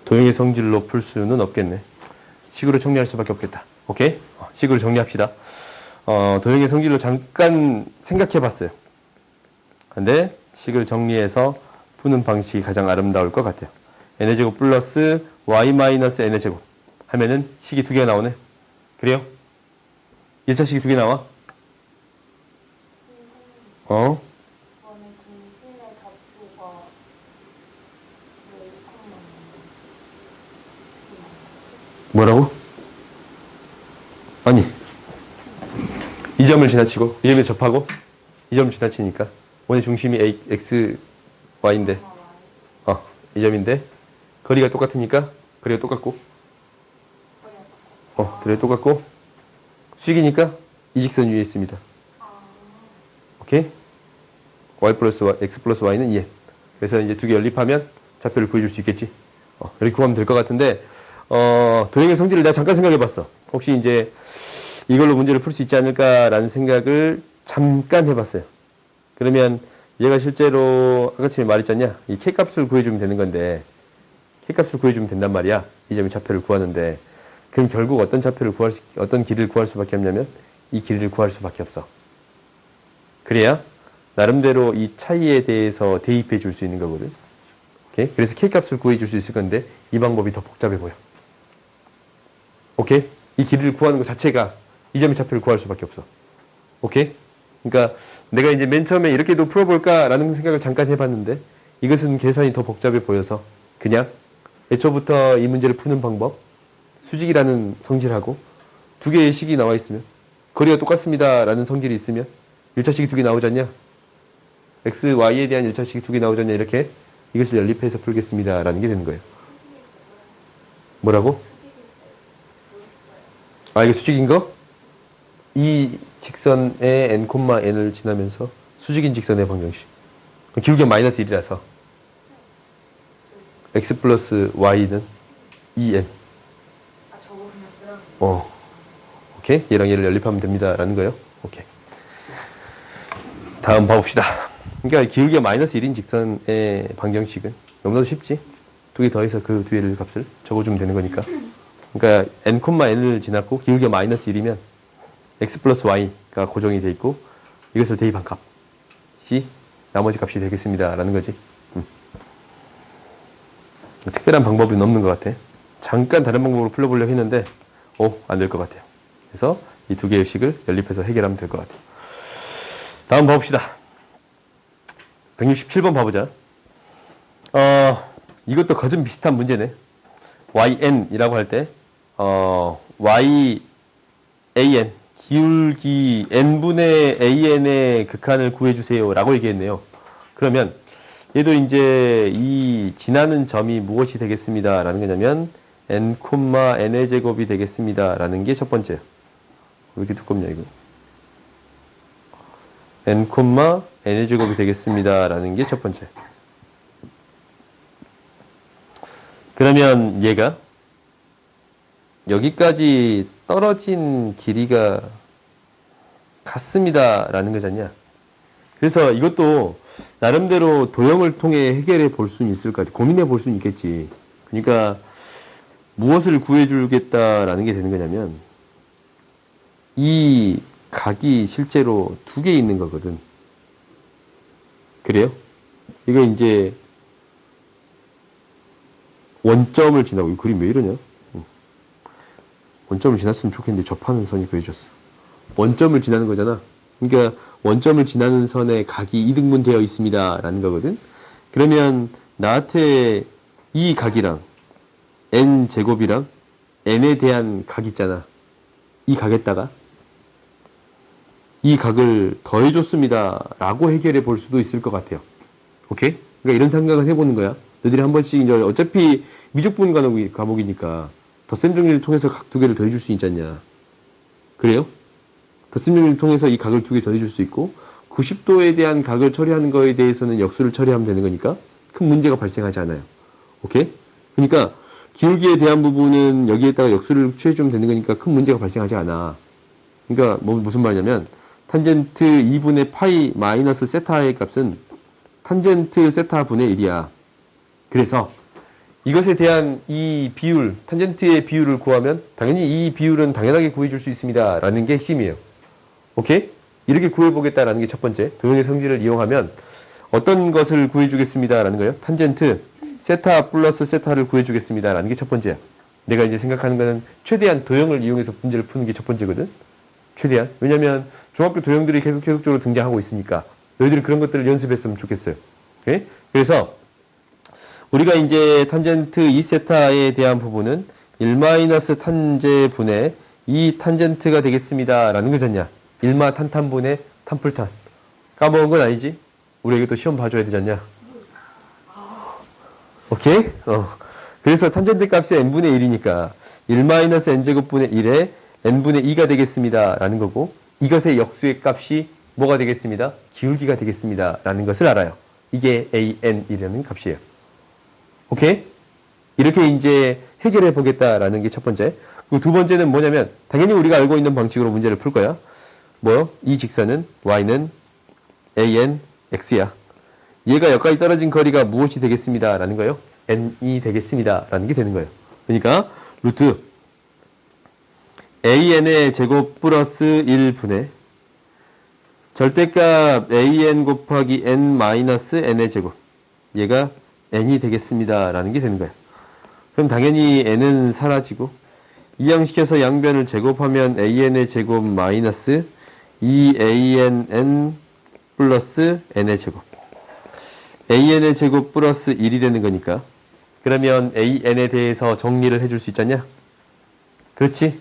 도형의 성질로 풀 수는 없겠네. 식으로 정리할 수밖에 없겠다. 오케이? 식으로 정리합시다. 도형의 성질로 잠깐 생각해 봤어요. 근데 식을 정리해서 푸는 방식이 가장 아름다울 것 같아요. n제곱 플러스 y 마이너스 n제곱 하면은 식이 두 개가 나오네. 그래요? 1차 식이 두 개 나와? 뭐라고? 아니, 이 점을 지나치고 이 점에 접하고 이 점을 지나치니까 원의 중심이 x, y인데 이 점인데 거리가 똑같으니까 거리가 똑같고 거리가 똑같고 수직이니까 이 직선 위에 있습니다. 오케이? y 플러스 y, x 플러스 y는 2n. 그래서 이제 두 개 연립하면 좌표를 구해줄 수 있겠지. 이렇게 구하면 될 것 같은데 도형의 성질을 내가 잠깐 생각해봤어. 혹시 이제 이걸로 문제를 풀 수 있지 않을까라는 생각을 잠깐 해봤어요. 그러면 얘가 실제로 아까 전에 말했잖냐? 이 k값을 구해주면 되는 건데 k값을 구해주면 된단 말이야. 이 점의 좌표를 구하는데 그럼 결국 어떤 길이를 구할 수밖에 없냐면 이 길이를 구할 수밖에 없어. 그래야 나름대로 이 차이에 대해서 대입해 줄 수 있는 거거든. 오케이? 그래서 k값을 구해 줄 수 있을 건데 이 방법이 더 복잡해 보여. 오케이? 이 길이를 구하는 것 자체가 이 점의 좌표를 구할 수밖에 없어. 오케이? 그러니까 내가 이제 맨 처음에 이렇게도 풀어볼까라는 생각을 잠깐 해봤는데 이것은 계산이 더 복잡해 보여서 그냥 애초부터 이 문제를 푸는 방법 수직이라는 성질하고 두 개의 식이 나와 있으면 거리가 똑같습니다 라는 성질이 있으면 1차식이 두 개 나오지 않냐? x, y에 대한 1차식이 두 개 나오지 않냐? 이렇게 이것을 연립해서 풀겠습니다 라는 게 되는 거예요. 뭐라고? 이게 수직인 거? 이 직선의 n,n을 지나면서 수직인 직선의 방정식. 기울기가 마이너스 1이라서 x 플러스 y는 2n. 저거 그냥 쓰라고. 오케이? 얘랑 얘를 연립하면 됩니다. 라는 거예요. 오케이. 다음 봐봅시다. 그러니까 기울기가 마이너스 1인 직선의 방정식은 너무나도 쉽지? 두 개 더해서 그 뒤에 값을 적어주면 되는 거니까. 그러니까 n,n을 지났고 기울기가 마이너스 1이면 x 플러스 y가 고정이 돼 있고 이것을 대입한 값이 나머지 값이 되겠습니다. 라는 거지. 특별한 방법은 없는 것 같아. 잠깐 다른 방법으로 풀어보려고 했는데 안 될 것 같아요. 그래서 이 두 개의 식을 연립해서 해결하면 될 것 같아요. 다음 봐봅시다. 167번 봐보자. 이것도 거진 비슷한 문제네.yn이라고 할 때 yan 기울기 n분의 an의 극한을 구해주세요 라고 얘기했네요. 그러면 얘도 이제 이 지나는 점이 무엇이 되겠습니다. 라는 거냐면 n, n의 제곱이 되겠습니다. 라는 게 첫 번째. 왜 이렇게 두껍냐 이거. n, n의 제곱이 되겠습니다. 라는 게 첫 번째. 그러면 얘가 여기까지 떨어진 길이가 같습니다. 라는 거잖냐. 그래서 이것도 나름대로 도형을 통해 해결해 볼 수는 있을 것 같아. 고민해 볼 수는 있겠지. 그러니까 무엇을 구해주겠다라는 게 되는 거냐면 이 각이 실제로 두 개 있는 거거든. 그래요? 이거 이제 원점을 지나고 이 그림 왜 이러냐? 원점을 지났으면 좋겠는데 접하는 선이 그려졌어. 원점을 지나는 거잖아. 그러니까 원점을 지나는 선에 각이 이등분되어 있습니다. 라는 거거든. 그러면 나한테 이 각이랑 n 제곱이랑 n에 대한 각 있잖아. 이 각에다가 이 각을 더해줬습니다. 라고 해결해 볼 수도 있을 것 같아요. 오케이? 그러니까 이런 생각을 해보는 거야. 너희들이 한 번씩 이제 어차피 미적분 과목이니까 덧셈 정리를 통해서 각 두 개를 더해줄 수 있지 않냐. 그래요? 덧셈 정리를 통해서 이 각을 두 개 더해줄 수 있고 90도에 대한 각을 처리하는 거에 대해서는 역수를 처리하면 되는 거니까 큰 문제가 발생하지 않아요. 오케이? 그러니까 기울기에 대한 부분은 여기에다가 역수를 취해주면 되는 거니까 큰 문제가 발생하지 않아. 그러니까 무슨 말이냐면 탄젠트 2분의 파이 마이너스 세타의 값은 탄젠트 세타 분의 1이야. 그래서 이것에 대한 이 비율, 탄젠트의 비율을 구하면 당연히 이 비율은 당연하게 구해줄 수 있습니다. 라는 게 핵심이에요. 오케이? 이렇게 구해보겠다라는 게 첫 번째. 도형의 성질을 이용하면 어떤 것을 구해주겠습니다. 라는 거예요. 탄젠트 세타 플러스 세타를 구해주겠습니다. 라는 게 첫 번째야. 내가 이제 생각하는 거는 최대한 도형을 이용해서 문제를 푸는 게 첫 번째거든. 최대한. 왜냐면 중학교 도형들이 계속적으로 등장하고 있으니까 너희들이 그런 것들을 연습했으면 좋겠어요. 오케이? 그래서 우리가 이제 탄젠트 2세타에 대한 부분은 1-탄제분의 2탄젠트가 되겠습니다. 라는 거잖냐. 1마 탄탄분의 탄풀탄. 까먹은 건 아니지? 우리 이것도 시험 봐줘야 되잖냐. 오케이? 그래서 탄젠트 값이 n분의 1이니까 1-n제곱분의 1에 n분의 2가 되겠습니다. 라는 거고 이것의 역수의 값이 뭐가 되겠습니다? 기울기가 되겠습니다. 라는 것을 알아요. 이게 an이라는 값이에요. 오케이? 이렇게 이제 해결해 보겠다라는 게 첫 번째. 그리고 두 번째는 뭐냐면 당연히 우리가 알고 있는 방식으로 문제를 풀 거야. 뭐요? 이 직선은 y는 an x야. 얘가 여기까지 떨어진 거리가 무엇이 되겠습니다. 라는 거예요. n이 되겠습니다. 라는 게 되는 거예요. 그러니까 루트 an의 제곱 플러스 1분의 절대값 an 곱하기 n 마이너스 n의 제곱. 얘가 n이 되겠습니다. 라는 게 되는 거예요. 그럼 당연히 n은 사라지고 이항시켜서 양변을 제곱하면 an의 제곱 마이너스 2ann 플러스 n의 제곱. an의 제곱 플러스 1이 되는 거니까 그러면 an에 대해서 정리를 해줄 수 있잖냐? 그렇지?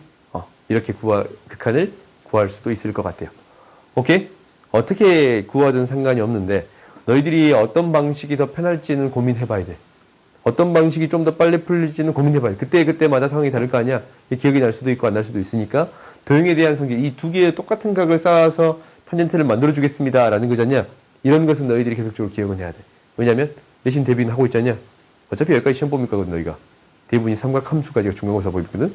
이렇게 극한을 구할 수도 있을 것 같아요. 오케이? 어떻게 구하든 상관이 없는데 너희들이 어떤 방식이 더 편할지는 고민해봐야 돼. 어떤 방식이 좀 더 빨리 풀릴지는 고민해봐야 돼. 그때마다 상황이 다를 거 아니야. 기억이 날 수도 있고 안 날 수도 있으니까 도형에 대한 성질, 이 두 개의 똑같은 각을 쌓아서 탄젠트를 만들어주겠습니다. 라는 거잖냐. 이런 것은 너희들이 계속적으로 기억은 해야 돼. 왜냐면 내신 대비는 하고 있잖냐. 어차피 여기까지 시험 볼 거거든 너희가. 대부분이 삼각함수까지가 중간고사 범위거든.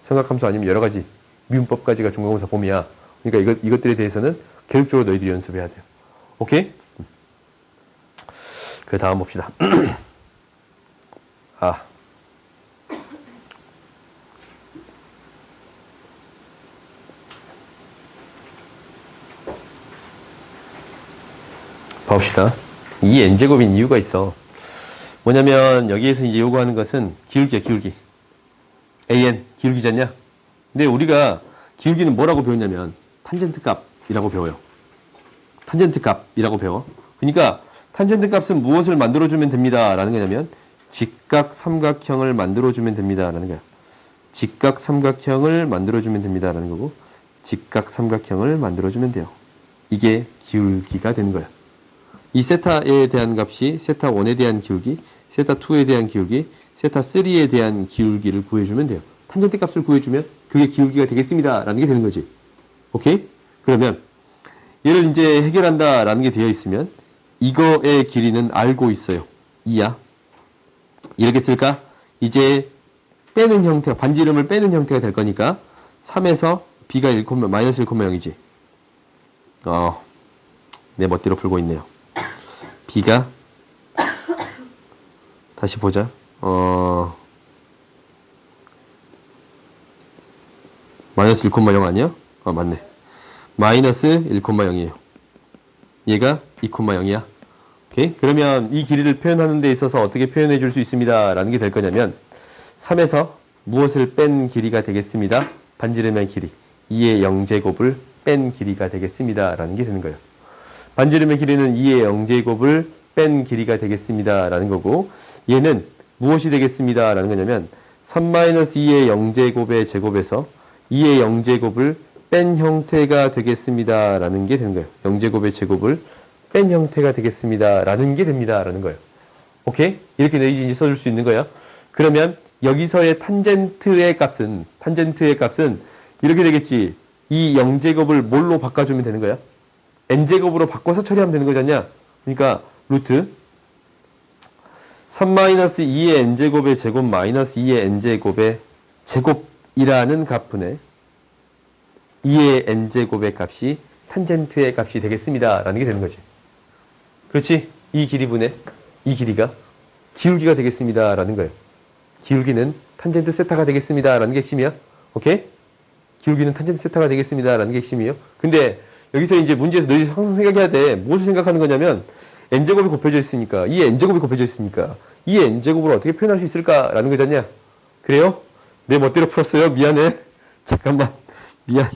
삼각함수 아니면 여러 가지 미분법까지가 중간고사 범위야. 그러니까 이것들에 대해서는 계속적으로 너희들이 연습해야 돼요. 오케이? 그 다음 봅시다. 봅시다. 이 n제곱인 이유가 있어. 뭐냐면 여기에서 이제 요구하는 것은 기울기야, 기울기. an, 기울기잖냐? 근데 우리가 기울기는 뭐라고 배웠냐면 탄젠트 값이라고 배워요. 탄젠트 값이라고 배워. 그러니까 탄젠트 값은 무엇을 만들어주면 됩니다. 라는 거냐면 직각 삼각형을 만들어주면 됩니다. 라는 거야. 직각 삼각형을 만들어주면 됩니다. 라는 거고 직각 삼각형을 만들어주면 돼요. 이게 기울기가 되는 거야. 이 세타에 대한 값이 세타 1에 대한 기울기, 세타 2에 대한 기울기, 세타 3에 대한 기울기를 구해주면 돼요. 탄젠트 값을 구해주면 그게 기울기가 되겠습니다. 라는 게 되는 거지. 오케이? 그러면 얘를 이제 해결한다 라는 게 되어 있으면 이거의 길이는 알고 있어요. 2야. 이렇게 쓸까? 이제 빼는 형태가, 반지름을 빼는 형태가 될 거니까 3에서 b가 1, 마이너스 1,0이지. 내 멋대로 풀고 있네요. b가 다시 보자. 마이너스 1,0 아니야? 맞네. 마이너스 1,0이에요. 얘가 2,0이야. 오케이? 그러면 이 길이를 표현하는 데 있어서 어떻게 표현해 줄 수 있습니다. 라는 게 될 거냐면 3에서 무엇을 뺀 길이가 되겠습니다. 반지름의 길이. 2의 0제곱을 뺀 길이가 되겠습니다. 라는 게 되는 거예요. 반지름의 길이는 2의 0제곱을 뺀 길이가 되겠습니다. 라는 거고 얘는 무엇이 되겠습니다. 라는 거냐면 3-2의 0제곱의 제곱에서 2의 0제곱을 뺀 형태가 되겠습니다. 라는 게 되는 거예요. 0제곱의 제곱을 뺀 형태가 되겠습니다. 라는 게 됩니다. 라는 거예요. 오케이? 이렇게 너희들이 이제 써줄 수 있는 거예요. 그러면 여기서의 탄젠트의 값은 이렇게 되겠지. 이 0제곱을 뭘로 바꿔주면 되는 거야? n제곱으로 바꿔서 처리하면 되는 거잖냐? 그러니까 루트 3-2의 n제곱의 제곱 마이너스 2의 n제곱의 제곱이라는 값분의 2의 n제곱의 값이 탄젠트의 값이 되겠습니다. 라는 게 되는 거지. 그렇지? 이 길이분의 이 길이가 기울기가 되겠습니다. 라는 거예요. 기울기는 탄젠트 세타가 되겠습니다. 라는 게 핵심이야. 오케이? 기울기는 탄젠트 세타가 되겠습니다. 라는 게 핵심이에요. 근데 여기서 이제 문제에서 너희 항상 생각해야 돼. 무엇을 생각하는 거냐면 n제곱이 곱해져 있으니까 이 n제곱이 곱해져 있으니까 이 n제곱을 어떻게 표현할 수 있을까라는 거잖냐. 그래요? 내 멋대로 풀었어요. 미안해. 잠깐만. 미안.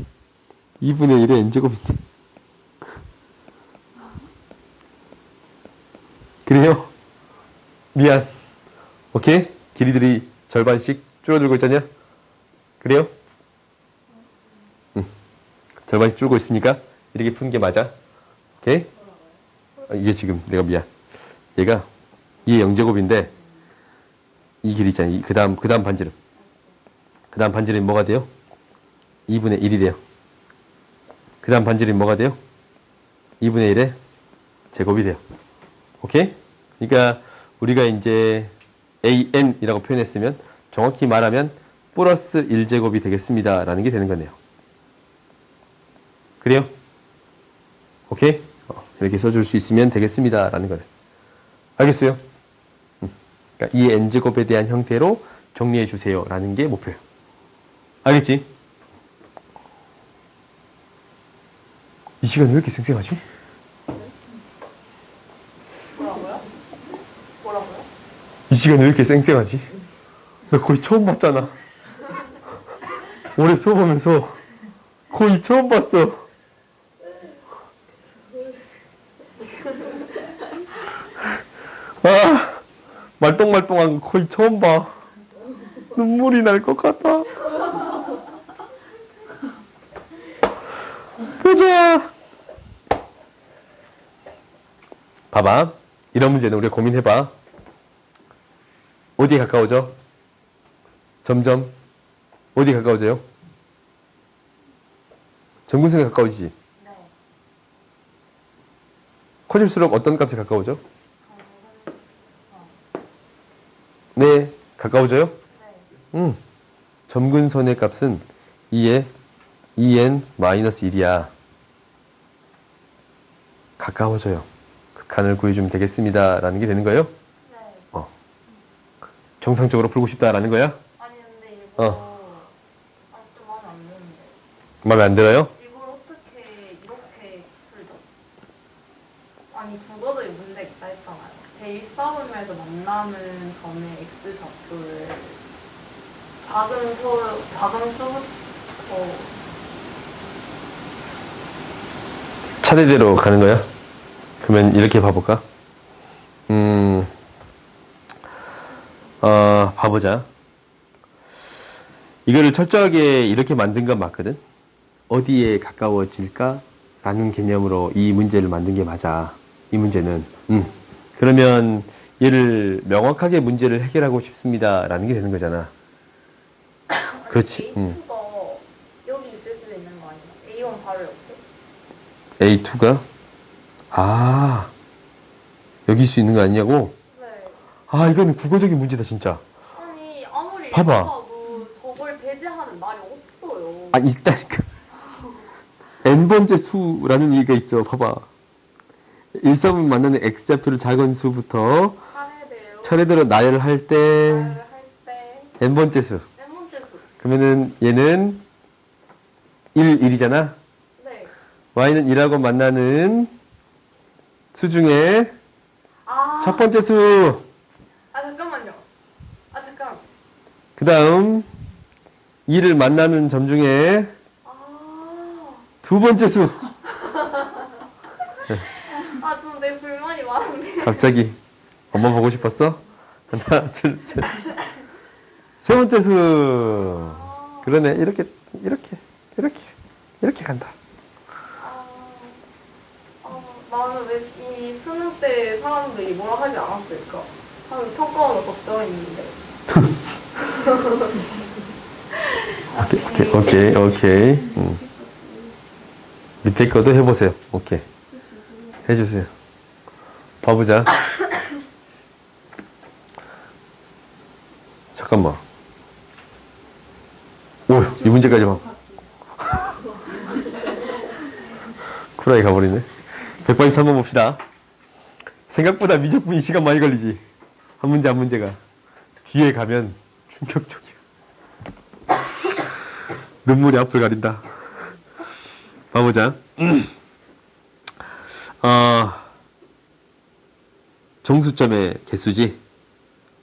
2분의 1의 n제곱인데. 그래요? 미안. 오케이? 길이들이 절반씩 줄어들고 있잖냐? 그래요? 응. 절반씩 줄고 있으니까 이렇게 푸는 게 맞아. 오케이? 이게 지금 내가 미안. 얘가 2의 0제곱인데 이 길이 있잖아. 그 다음 반지름. 그 다음 반지름이 뭐가 돼요? 2분의 1이 돼요. 그 다음 반지름이 뭐가 돼요? 2분의 1의 제곱이 돼요. 오케이? 그러니까 우리가 이제 an이라고 표현했으면 정확히 말하면 플러스 1제곱이 되겠습니다. 라는 게 되는 거네요. 그래요? 오케이? 이렇게 써줄 수 있으면 되겠습니다. 라는 거네. 알겠어요? 그러니까 이 n제곱에 대한 형태로 정리해 주세요. 라는 게 목표예요. 알겠지? 이 시간 왜 이렇게 쌩쌩하지? 뭐라고요? 이 시간 왜 이렇게 쌩쌩하지? 나 거의 처음 봤잖아. 올해 수업하면서 거의 처음 봤어. 아, 말똥말똥한 거 거의 처음 봐. 눈물이 날 것 같아. 보자. 봐봐. 이런 문제는 우리가 고민해봐. 어디에 가까워져? 점점 어디에 가까워져요? 정근선에 가까워지지? 네. 커질수록 어떤 값에 가까워져? 네, 가까워져요? 네. 점근선의 값은 2의 2n-1이야. 가까워져요. 극한을 구해주면 되겠습니다. 라는 게 되는 거예요? 네. 정상적으로 풀고 싶다라는 거야? 아니 근데 이거 좀 마음에 안 드는데. 마음에 안 들어요? 이걸 어떻게 이렇게 풀죠? 아니 국어도 문제 있다 했잖아요. 제1싸움에서 만나는 점의 x 좌표를 작은 수부터 차례대로 가는 거야? 그러면 이렇게 봐볼까? 봐보자. 이거를 철저하게 이렇게 만든 건 맞거든? 어디에 가까워질까? 라는 개념으로 이 문제를 만든 게 맞아. 이 문제는. 그러면 얘를 명확하게 문제를 해결하고 싶습니다라는 게 되는 거잖아. 그렇지. A2가 여기 있을 수도 있는 거 아니야? A1 바로 옆에? A2가 아 여기 있을 수 있는 거 아니냐고? 네. 아 이건 국어적인 문제다 진짜. 아니 아무리 봐봐. 읽어봐도 저걸 배제하는 말이 없어요. 아 있다니까. n번째 수라는 얘기가 있어. 봐봐. 일사분 만나는 x좌표를 작은 수부터 차례대로 나열할 때 할 때 n번째 수. N번째 수. 그러면은 얘는 1, 1이잖아. 네. y는 1하고 만나는 수 중에 아. 첫 번째 수. 아 잠깐만요. 아 잠깐. 그 다음 2를 만나는 점 중에 아. 두 번째 수. 아 좀 내 불만이 많은데. 갑자기 엄마 보고 싶었어? 하나, 둘, 셋. 세 번째 수. 그러네. 이렇게 간다. 나는 왜 이 수능 때 사람들이 뭐라 하지 않았을까? 하면 평가원을 걱정했는데. 오케이. 밑에 거도 해보세요. 오케이. 해주세요. 봐보자. 잠깐만. 오, 이 문제까지 봐. 쿨하게 가버리네. 183번 봅시다. 생각보다 미적분이 시간 많이 걸리지. 한 문제 한 문제가. 뒤에 가면 충격적이야. 눈물이 앞을 가린다. 봐보자. 정수점의 개수지.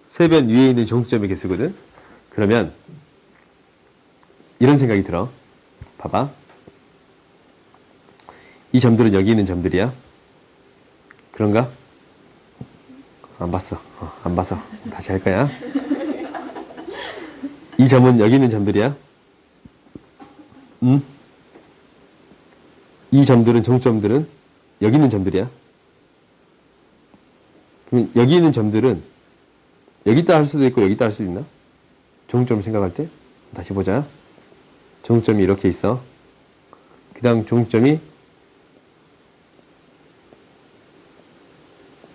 세변 위에 있는 정수점의 개수거든. 그러면 이런 생각이 들어. 봐봐. 이 점들은 여기 있는 점들이야. 그런가? 안 봤어. 안 봐서 다시 할 거야. 이 점은 여기 있는 점들이야. 이 점들은 정점들은 여기 있는 점들이야. 그러면 여기 있는 점들은 여기 있다 할 수도 있고 여기 있다 할 수도 있나? 정점을 생각할 때 다시 보자. 정점이 이렇게 있어. 그 다음 정점이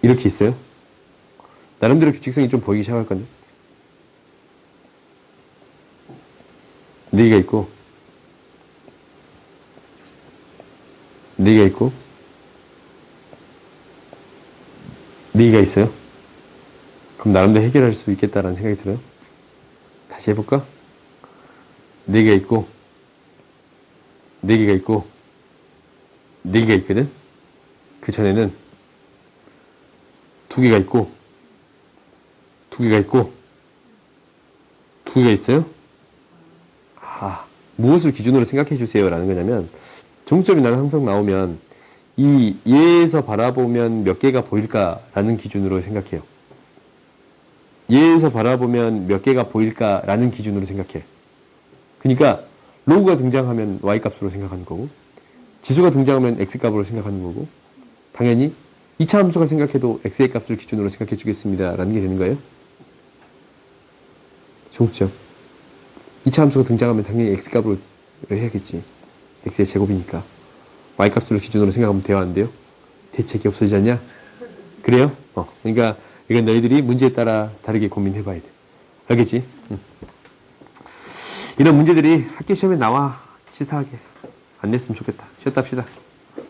이렇게 있어요. 나름대로 규칙성이 좀 보이기 시작할 건데. 4개가 있고 4개가 있고 4개가 있어요. 그럼 나름대로 해결할 수 있겠다라는 생각이 들어요. 다시 해볼까? 4개가 있고 4개가 있고 4개가 있거든. 그 전에는 2개가 있고 2개가 있고 2개가 있어요. 무엇을 기준으로 생각해 주세요 라는 거냐면, 정점이 나는 항상 나오면 이 얘에서 바라보면 몇 개가 보일까라는 기준으로 생각해요. 얘에서 바라보면 몇 개가 보일까라는 기준으로 생각해. 그러니까 로그가 등장하면 y값으로 생각하는 거고, 지수가 등장하면 x값으로 생각하는 거고, 당연히 2차 함수가 생각해도 x의 값을 기준으로 생각해 주겠습니다 라는 게 되는 거예요. 정점. 2차 함수가 등장하면 당연히 x값으로 해야겠지. x의 제곱이니까. y값으로 기준으로 생각하면 돼요, 안 돼요? 대책이 없어지지 않냐? 그래요? 그러니까 이건 너희들이 문제에 따라 다르게 고민해 봐야 돼. 알겠지? 이런 문제들이 학교 시험에 나와. 치사하게. 안 냈으면 좋겠다. 쉬었다 합시다.